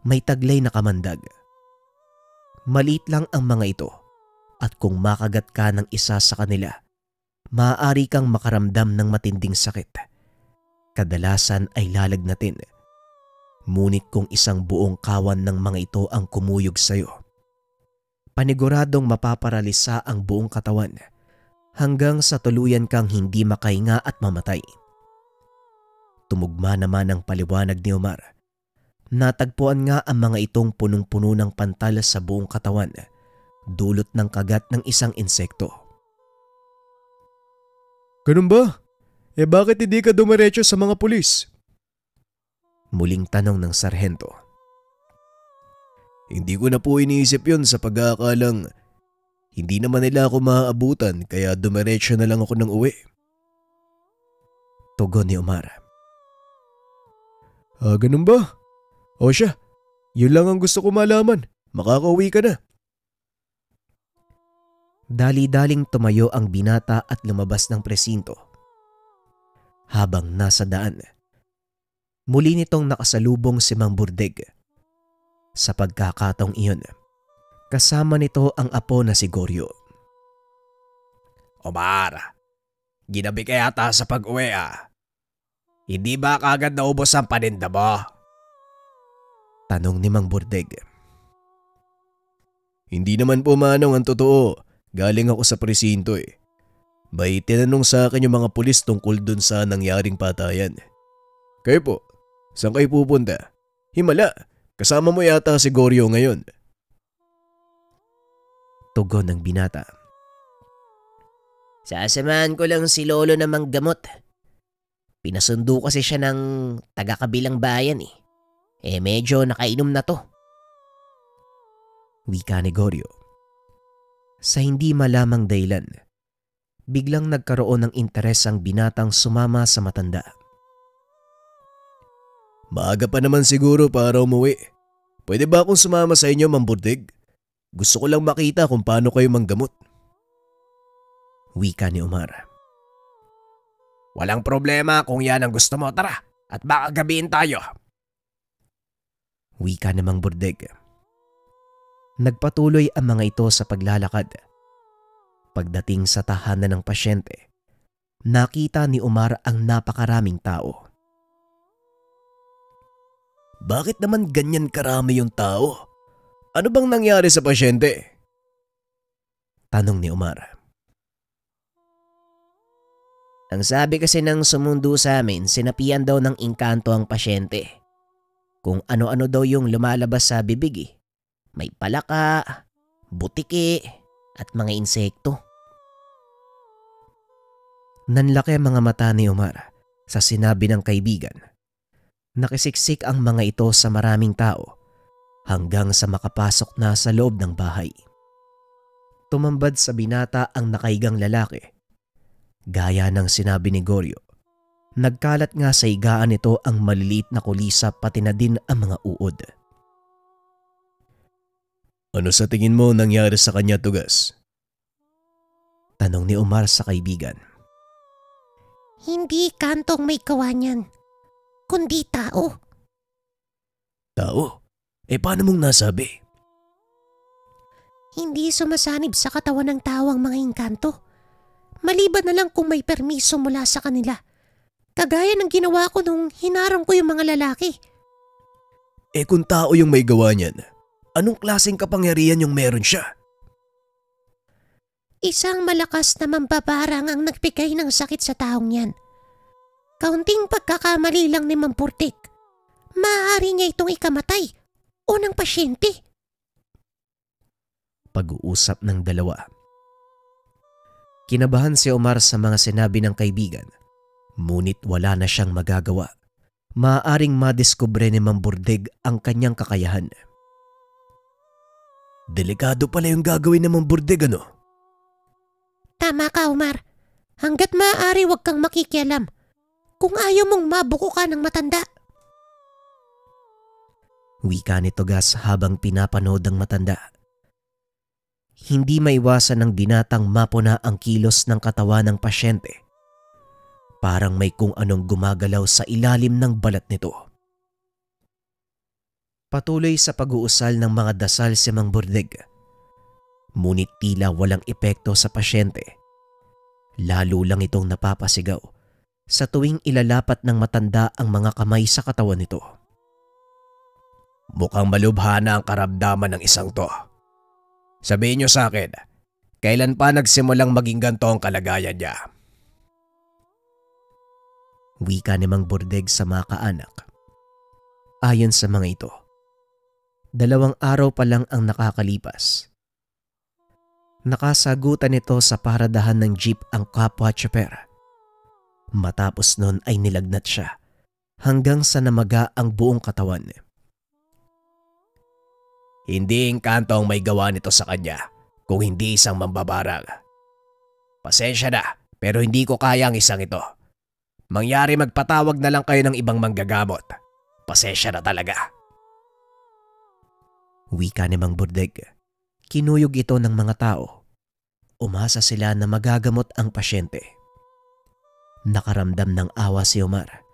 May taglay na kamandag. Maliit lang ang mga ito at kung makagat ka ng isa sa kanila, maaari kang makaramdam ng matinding sakit. Kadalasan ay lalagnatin. Ngunit kung isang buong kawan ng mga ito ang kumuyog sa'yo, paniguradong mapaparalisa ang buong katawan hanggang sa tuluyan kang hindi makahinga at mamatay. Tumugma naman ang paliwanag ni Omar. Natagpuan nga ang mga itong punong-puno ng pantal sa buong katawan, dulot ng kagat ng isang insekto. Ganun ba? Bakit hindi ka dumiretso sa mga pulis? Muling tanong ng sarhento. Hindi ko na po iniisip yun sa pag-aakalang hindi naman nila ako maaabutan kaya dumiretso na lang ako ng uwi. Tugon ni Omar. Ganun ba? O siya, yun lang ang gusto ko malaman. Makakauwi ka na. Dali-daling tumayo ang binata at lumabas ng presinto. Habang nasa daan, muli nitong nakasalubong si Mang Burdeg. Sa pagkakataong iyon, kasama nito ang apo na si Goryo. Omar, ginabi ka yata sa pag-uwi Hindi ba kagad naubos ang paninda mo? Tanong ni Mang Burdeg. Hindi naman po manong ang totoo. Galing ako sa presinto May tinanong sa akin yung mga pulis tungkol dun sa nangyaring patayan. Kayo po, saan kayo pupunta? Himala, kasama mo yata si Goryo ngayon. Tugon ng binata. Sasamahan ko lang si Lolo na manggamot. Pinasundo kasi siya ng taga-kabilang bayan medyo nakainom na to. Wika ni Goryo. Sa hindi malamang dahilan, biglang nagkaroon ng interes ang binatang sumama sa matanda. Maaga pa naman siguro para umuwi. Pwede ba akong sumama sa inyo, Mang Burdeg? Gusto ko lang makita kung paano kayo manggamot. Wika ni Omar. Walang problema kung yan ang gusto mo. Tara, at baka gabihin tayo. Wika ni Mang Burdeg. Nagpatuloy ang mga ito sa paglalakad. Pagdating sa tahanan ng pasyente, nakita ni Omar ang napakaraming tao. Bakit naman ganyan karami yung tao? Ano bang nangyari sa pasyente? Tanong ni Omar. Ang sabi kasi ng sumundo sa amin, sinapian daw ng engkanto ang pasyente. Kung ano-ano daw yung lumalabas sa bibig May palaka, butiki, at mga insekto. Nanlaki ang mga mata ni Omar sa sinabi ng kaibigan. Nakisiksik ang mga ito sa maraming tao hanggang sa makapasok na sa loob ng bahay. Tumambad sa binata ang nakaigang lalaki. Gaya ng sinabi ni Goryo, nagkalat nga sa higaan nito ang maliliit na kulisa pati na din ang mga uod. Ano sa tingin mo nangyari sa kanya, Tugas? Tanong ni Omar sa kaibigan. Hindi kantong may gawa niyan, kundi tao. Tao? Paano mong nasabi? Hindi sumasanib sa katawan ng tao ang mga engkanto. Maliban na lang kung may permiso mula sa kanila. Kagaya ng ginawa ko nung hinarang ko yung mga lalaki. Kung tao yung may gawa niyan, anong klaseng kapangyarihan yung meron siya? Isang malakas na mambabarang ang nagbigay ng sakit sa taong yan. Kaunting pagkakamali lang ni Mampurtik, maaari niya itong ikamatay o ng pasyente. Pag-uusap ng dalawa. Kinabahan si Omar sa mga sinabi ng kaibigan, ngunit wala na siyang magagawa. Maaaring madiskubre ni Mamburdeg ang kanyang kakayahan. Delikado pala yung gagawin ng Mamburdeg, ano? Tama ka, Omar. Hanggat maaari wag kang makikialam kung ayaw mong mabuko ka ng matanda. Wika ni Tugas habang pinapanood ang matanda. Hindi maiwasan ng binatang mapuna ang kilos ng katawan ng pasyente. Parang may kung anong gumagalaw sa ilalim ng balat nito. Patuloy sa pag-uusal ng mga dasal si Mang Burdeg. Ngunit tila walang epekto sa pasyente. Lalo lang itong napapasigaw sa tuwing ilalapat ng matanda ang mga kamay sa katawan nito. Mukhang malubhana ang karamdaman ng isang to. Sabihin niyo sa akin, kailan pa nagsimulang maging ganito ang kalagayan niya? Wika ni Mang Burdeg sa mga kaanak. Ayon sa mga ito, 2 araw pa lang ang nakakalipas. Nakasagutan nito sa paradahan ng jeep ang kapwa tsoper. Matapos nun ay nilagnat siya hanggang sa namaga ang buong katawan. Hindi engkanto ang may gawa nito sa kanya kung hindi isang mambabarang. Pasensya na pero hindi ko kaya ang isang ito. Mangyari magpatawag na lang kayo ng ibang manggagamot. Pasensya na talaga. Wika ni Mang Burdeg. Kinuyog ito ng mga tao. Umasa sila na magagamot ang pasyente. Nakaramdam ng awa si Omar.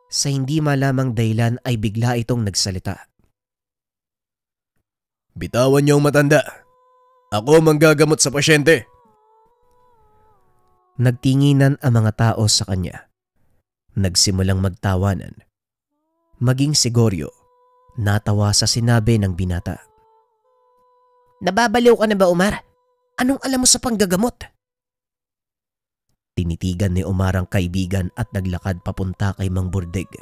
Sa hindi malamang dahilan ay bigla itong nagsalita. Bitawan niyo ang matanda. Ako manggagamot sa pasyente. Nagtinginan ang mga tao sa kanya. Nagsimulang magtawanan. Maging si Goryo, natawa sa sinabi ng binata. Nababaliw ka na ba, Omar? Anong alam mo sa panggagamot? Tinitigan ni Omar ang kaibigan at naglakad papunta kay Mang Burdeg.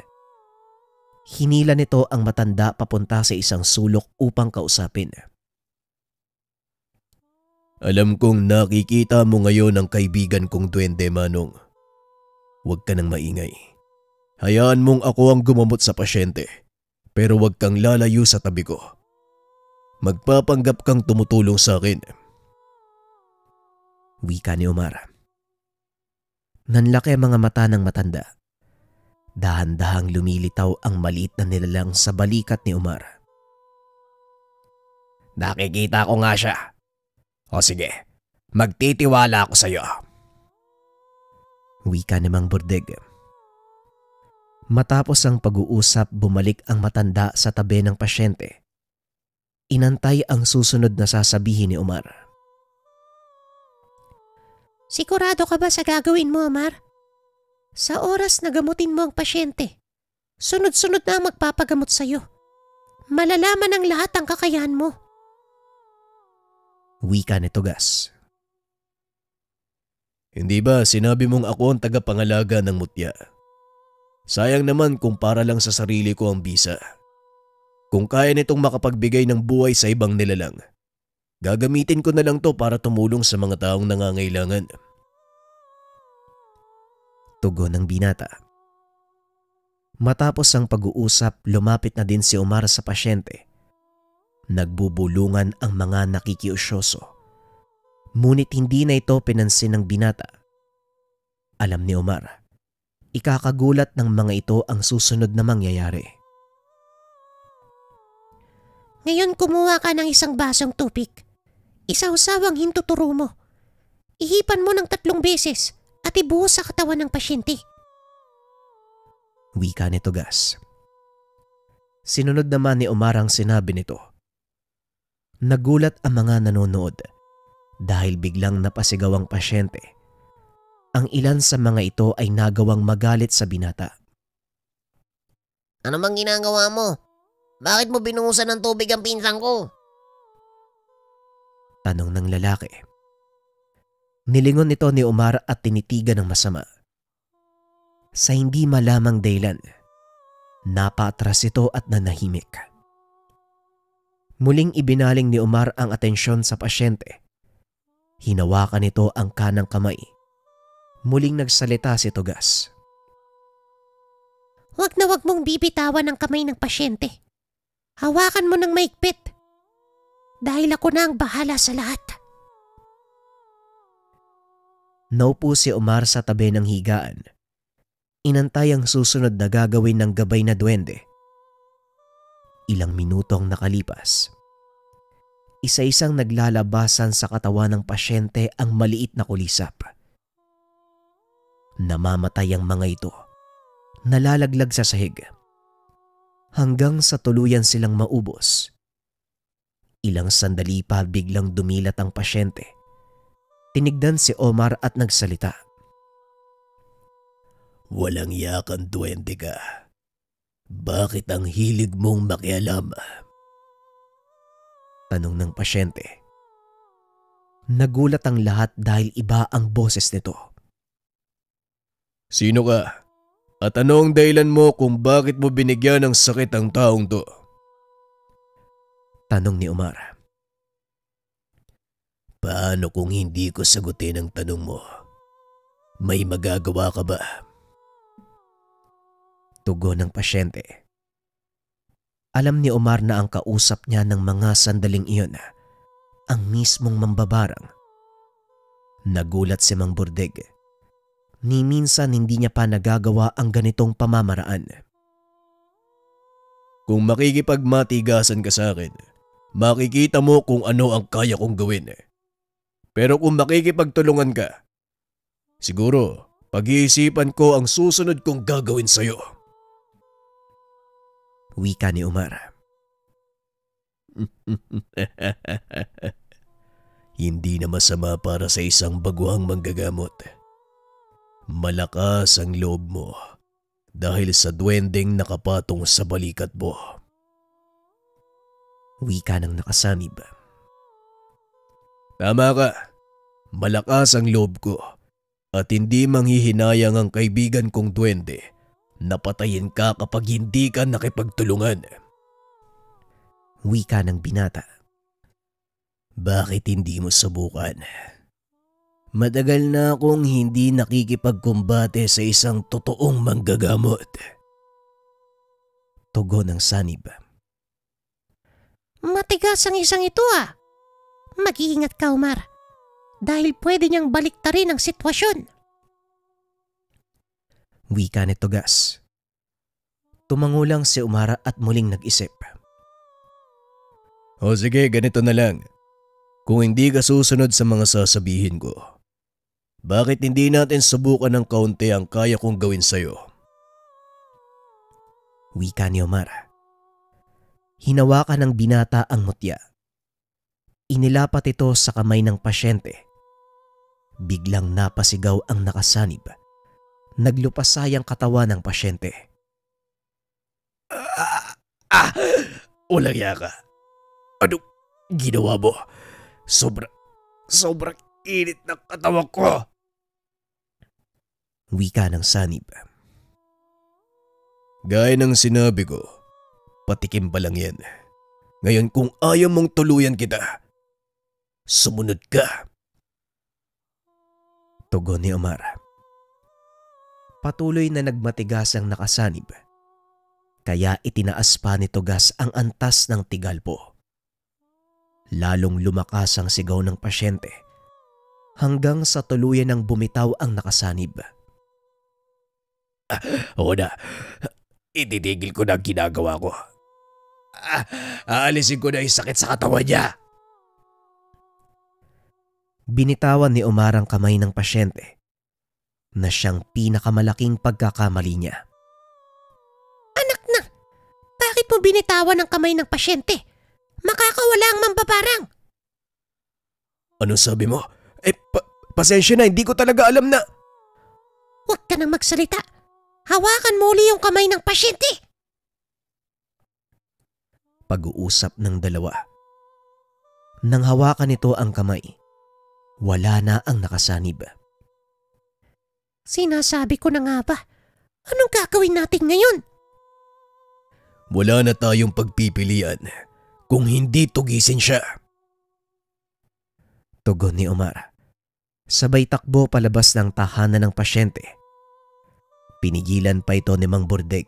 Hinila nito ang matanda papunta sa isang sulok upang kausapin. Alam kong nakikita mo ngayon ang kaibigan kong duwende, Manong. Huwag ka nang maingay. Hayaan mong ako ang gumamot sa pasyente, pero huwag kang lalayo sa tabi ko. Magpapanggap kang tumutulong sa akin. Wika ni Omar. Nanlaki ang mga mata ng matanda. Dahan-dahang lumilitaw ang maliit na nilalang sa balikat ni Omar. Nakikita ko nga siya. O sige, magtitiwala ako sa iyo. Wika ni Mang Burdeg. Matapos ang pag-uusap, bumalik ang matanda sa tabi ng pasyente. Inantay ang susunod na sasabihin ni Omar. Sigurado ka ba sa gagawin mo, Omar? Sa oras na gamutin mo ang pasyente, sunod-sunod na ang magpapagamot sa'yo. Malalaman ng lahat ang kakayahan mo. Wika ni Tugas. Hindi ba sinabi mong ako ang tagapangalaga ng mutya? Sayang naman kung para lang sa sarili ko ang bisa. Kung kaya nitong makapagbigay ng buhay sa ibang nilalang, gagamitin ko na lang to para tumulong sa mga taong nangangailangan. Tugon ng binata. Matapos ang pag-uusap, lumapit na din si Omar sa pasyente. Nagbubulungan ang mga nakikiusyoso. Ngunit hindi na ito pinansin ng binata. Alam ni Omar, ikakagulat ng mga ito ang susunod na mangyayari. Ngayon kumuha ka ng isang basong tubig. Isaw-sawang hintuturo mo. Ihipan mo ng 3 beses at ibuhos sa katawan ng pasyente. Wika ni Tugas. Sinunod naman ni Omar ang sinabi nito. Nagulat ang mga nanonood dahil biglang napasigaw ang pasyente. Ang ilan sa mga ito ay nagawang magalit sa binata. Ano bang ginagawa mo? Bakit mo binuhusan ng tubig ang pinsan ko? Tanong ng lalaki. Nilingon ito ni Omar at tinitigan ng masama. Sa hindi malamang dahilan, napatras ito at nanahimik. Muling ibinaling ni Omar ang atensyon sa pasyente. Hinawakan nito ang kanang kamay. Muling nagsalita si Tugas. Huwag na huwag mong bibitawan ang kamay ng pasyente. Hawakan mo ng maigpit. Dahil ako na ang bahala sa lahat. Naupo si Omar sa tabi ng higaan. Inantay ang susunod na gagawin ng gabay na duwende. Ilang minutong nakalipas. Isa-isang naglalabasan sa katawan ng pasyente ang maliit na kulisap. Namamatay ang mga ito. Nalalaglag sa sahig. Hanggang sa tuluyan silang maubos. Ilang sandali pa biglang dumilat ang pasyente. Tinignan si Omar at nagsalita. Walang yakan, duwende ka. Bakit ang hilig mong makialam? Tanong ng pasyente. Nagulat ang lahat dahil iba ang boses nito. Sino ka? At ano ang dahilan mo kung bakit mo binigyan ng sakit ang taong to? Tanong ni Omar. Paano kung hindi ko sagutin ang tanong mo? May magagawa ka ba? Tugon ng pasyente. Alam ni Omar na ang kausap niya ng mga sandaling iyon ang mismong mambabarang. Nagulat si Mang Burdeg. Ni minsan hindi niya pa nagagawa ang ganitong pamamaraan. Kung makikipagmatigasan ka sa akin, makikita mo kung ano ang kaya kong gawin. Pero kung makikipagtulungan ka, siguro pag-iisipan ko ang susunod kong gagawin sa'yo. Wika ni Omar. Hindi na masama para sa isang baguhang manggagamot. Malakas ang loob mo dahil sa duwendeng nakapatong sa balikat mo. Wika ng nakasanib. Tama ka. Malakas ang loob ko at hindi manghihinayang ang kaibigan kong duwende na patayin ka kapag hindi ka nakipagtulungan. Wika ng binata. Bakit hindi mo subukan? Matagal na akong hindi nakikipagkumbate sa isang totoong manggagamot. Tugon ng sanib. Matigas ang isang ito ah. Mag-iingat ka, Omar. Dahil pwede niyang baliktarin ang sitwasyon. Wika ni Togas. Tumango lang si Omar at muling nag-isip. O sige, ganito na lang. Kung hindi ka susunod sa mga sasabihin ko, bakit hindi natin subukan ng kaunti ang kaya kong gawin sa'yo? Wika ni Omar. Hinawakan ng binata ang mutya. Inilapat ito sa kamay ng pasyente. Biglang napasigaw ang nakasanib. Naglupasay ang katawan ng pasyente. Walang yaka. Ano ginawa mo? Sobrang init ng katawan ko. Wika ng sanib. Gaya ng sinabi ko, patikim pa lang yan. Ngayon kung ayaw mong tuluyan kita, sumunod ka. Tugon ni Omar. Patuloy na nagmatigas ang nakasanib. Kaya itinaas pa ni Togas ang antas ng tigalpo. Lalong lumakas ang sigaw ng pasyente hanggang sa tuluyan ng bumitaw ang nakasanib. Oo na, ititigil ko na ang ginagawa ko. Aalisin ko na yung sakit sa katawan niya. Binitawan ni Omar ang kamay ng pasyente na siyang pinakamalaking pagkakamali niya. Anak na, bakit mo binitawan ang kamay ng pasyente? Makakawala ang mambabarang. Ano sabi mo? Pasensya na, hindi ko talaga alam na... Huwag ka nang magsalita. Hawakan mo uli yung kamay ng pasyente. Pag-uusap ng dalawa. Nang hawakan nito ang kamay, wala na ang nakasanib. Sinasabi ko na nga ba, anong gagawin natin ngayon? Wala na tayong pagpipilian kung hindi tugisin siya. Tugon ni Omar. Sabay takbo palabas ng tahanan ng pasyente. Pinigilan pa ito ni Mang Bordeg,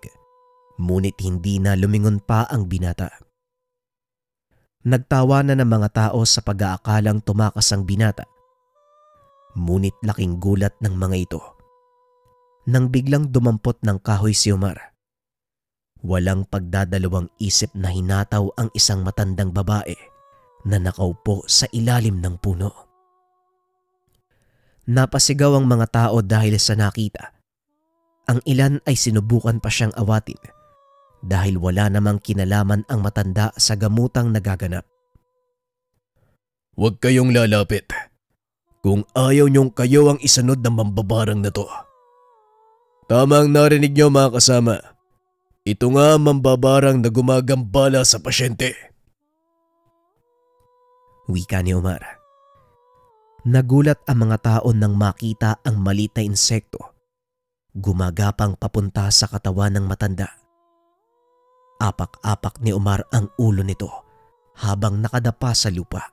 ngunit hindi na lumingon pa ang binata. Nagtawanan ng mga tao sa pag-aakalang tumakas ang binata. Ngunit laking gulat ng mga ito nang biglang dumampot ng kahoy si Omar. Walang pagdadalawang isip na hinataw ang isang matandang babae na nakaupo sa ilalim ng puno. Napasigaw ang mga tao dahil sa nakita. Ang ilan ay sinubukan pa siyang awatin dahil wala namang kinalaman ang matanda sa gamutang nagaganap. Huwag kayong lalapit. Kung ayaw niyong kayo ang isanod ng mambabarang na to. Tama ang narinig niyo mga kasama. Ito nga ang mambabarang na gumagambala sa pasyente. Wika ni Omar. Nagulat ang mga tao nang makita ang maliit na insekto gumagapang papunta sa katawan ng matanda. Apak-apak ni Omar ang ulo nito habang nakadapa sa lupa.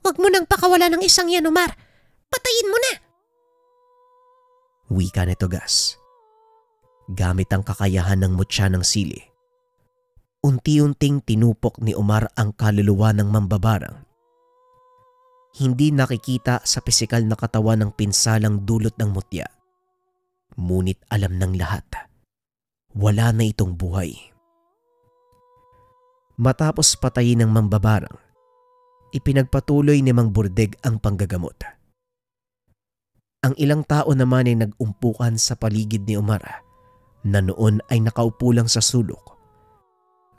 Huwag mo nang pakawala ng isang yan, Omar. Patayin mo na. Wika ni Togas. Gamit ang kakayahan ng mutya ng sili, unti-unting tinupok ni Omar ang kaluluwa ng mambabarang. Hindi nakikita sa pisikal na katawan ng pinsalang dulot ng mutya. Ngunit alam ng lahat, wala na itong buhay. Matapos patayin ng mambabarang, ipinagpatuloy ni Mang Burdeg ang panggagamot. Ang ilang tao naman ay nag-umpukan sa paligid ni Omar na noon ay nakaupo lang sa sulok.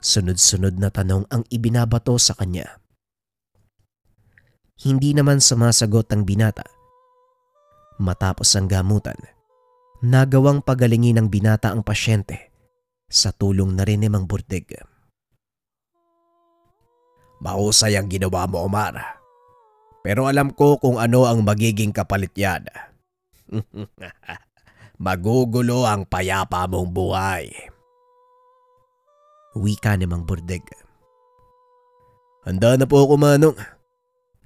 Sunod-sunod na tanong ang ibinabato sa kanya. Hindi naman sumasagot ang binata. Matapos ang gamutan, nagawang pagalingin ng binata ang pasyente sa tulong na rin ni Mang Burdeg. Mahusay ang ginawa mo, Omar. Pero alam ko kung ano ang magiging kapalit yan. Magugulo ang payapa mong buhay. Wika ni Mang Burdeg. Handa na po ako, Manong.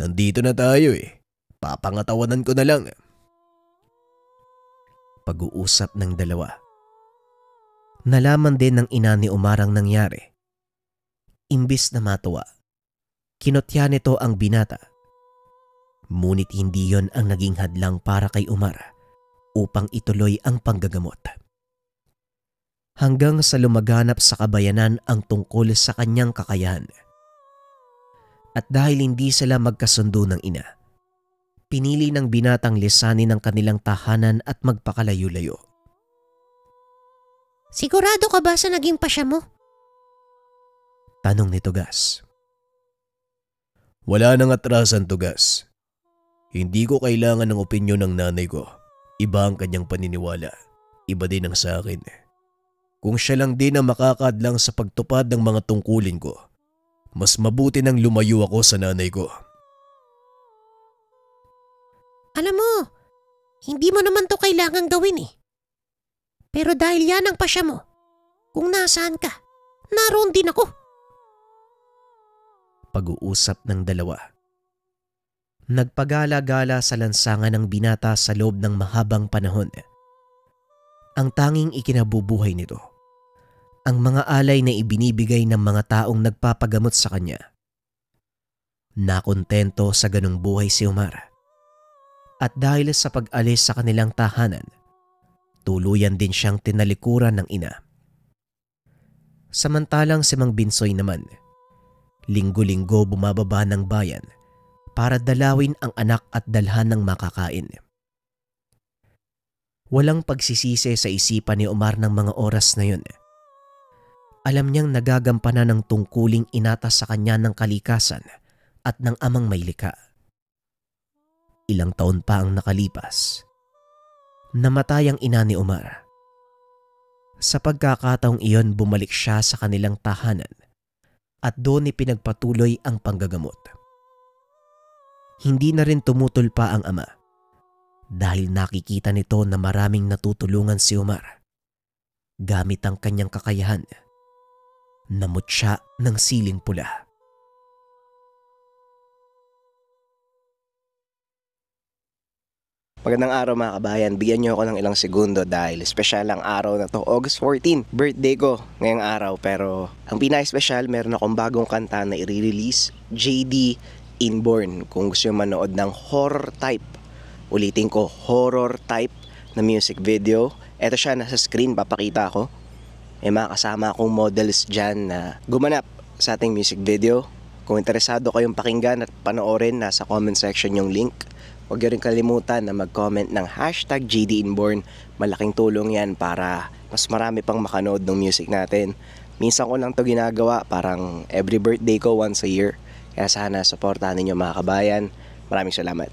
Nandito na tayo eh. Papangatawanan ko na lang. Pag-uusap ng dalawa. Nalaman din ng ina ni Omar ang nangyari. Imbis na matuwa, kinutya nito ang binata. Ngunit hindi yon ang naging hadlang para kay Omar upang ituloy ang panggagamot. Hanggang sa lumaganap sa kabayanan ang tungkol sa kanyang kakayahan. At dahil hindi sila magkasundo ng ina, pinili ng binatang lisanin ng kanilang tahanan at magpakalayo-layo. Sigurado ka ba sa naging pasya mo? Tanong ni Tugas. Wala nang atrasan, Tugas. Hindi ko kailangan ng opinyon ng nanay ko. Iba ang kanyang paniniwala. Iba din ang sa akin. Kung siya lang din ang makakadlang sa pagtupad ng mga tungkulin ko, mas mabuti nang lumayo ako sa nanay ko. Alam mo, hindi mo naman to kailangang gawin eh. Pero dahil yan ang pasya mo, kung nasaan ka, naroon din ako. Pag-uusap ng dalawa. Nagpagala-gala sa lansangan ng binata sa loob ng mahabang panahon. Ang tanging ikinabubuhay nito, ang mga alay na ibinibigay ng mga taong nagpapagamot sa kanya. Nakontento sa ganung buhay si Omar. At dahil sa pag-alis sa kanilang tahanan, tuluyan din siyang tinalikuran ng ina. Samantalang si Mang Binsoy naman, linggo-linggo bumababa ng bayan para dalawin ang anak at dalhan ng makakain. Walang pagsisisi sa isipan ni Omar ng mga oras na yun. Alam niyang nagagampanan ng tungkuling inatas sa kanya ng kalikasan at ng amang may likha. Ilang taon pa ang nakalipas. Namatay ang ina ni Omar. Sa pagkakataong iyon, bumalik siya sa kanilang tahanan at doon ipinagpatuloy ang panggagamot. Hindi na rin tumutol pa ang ama dahil nakikita nito na maraming natutulungan si Omar gamit ang kanyang kakayahan. Namut siya ng siling pula. Magandang araw mga kabayan, bigyan niyo ako ng ilang segundo dahil special ang araw na to, August 14, birthday ko ngayong araw. Pero ang pinaka-special, meron akong bagong kanta na i-release, JD Inborn. Kung gusto nyo manood ng horror type, ulitin ko, horror type na music video, eto siya, nasa screen, papakita ko. May mga kasama akong models dyan na gumanap sa ating music video. Kung interesado kayong pakinggan at panoorin, nasa comment section yung link. Huwag nyo rin kalimutan na mag-comment ng hashtag JDInborn. Malaking tulong yan para mas marami pang makanood ng music natin. Minsan ko lang to ginagawa, parang every birthday ko once a year. Kaya sana supportahan ninyo mga kabayan. Maraming salamat.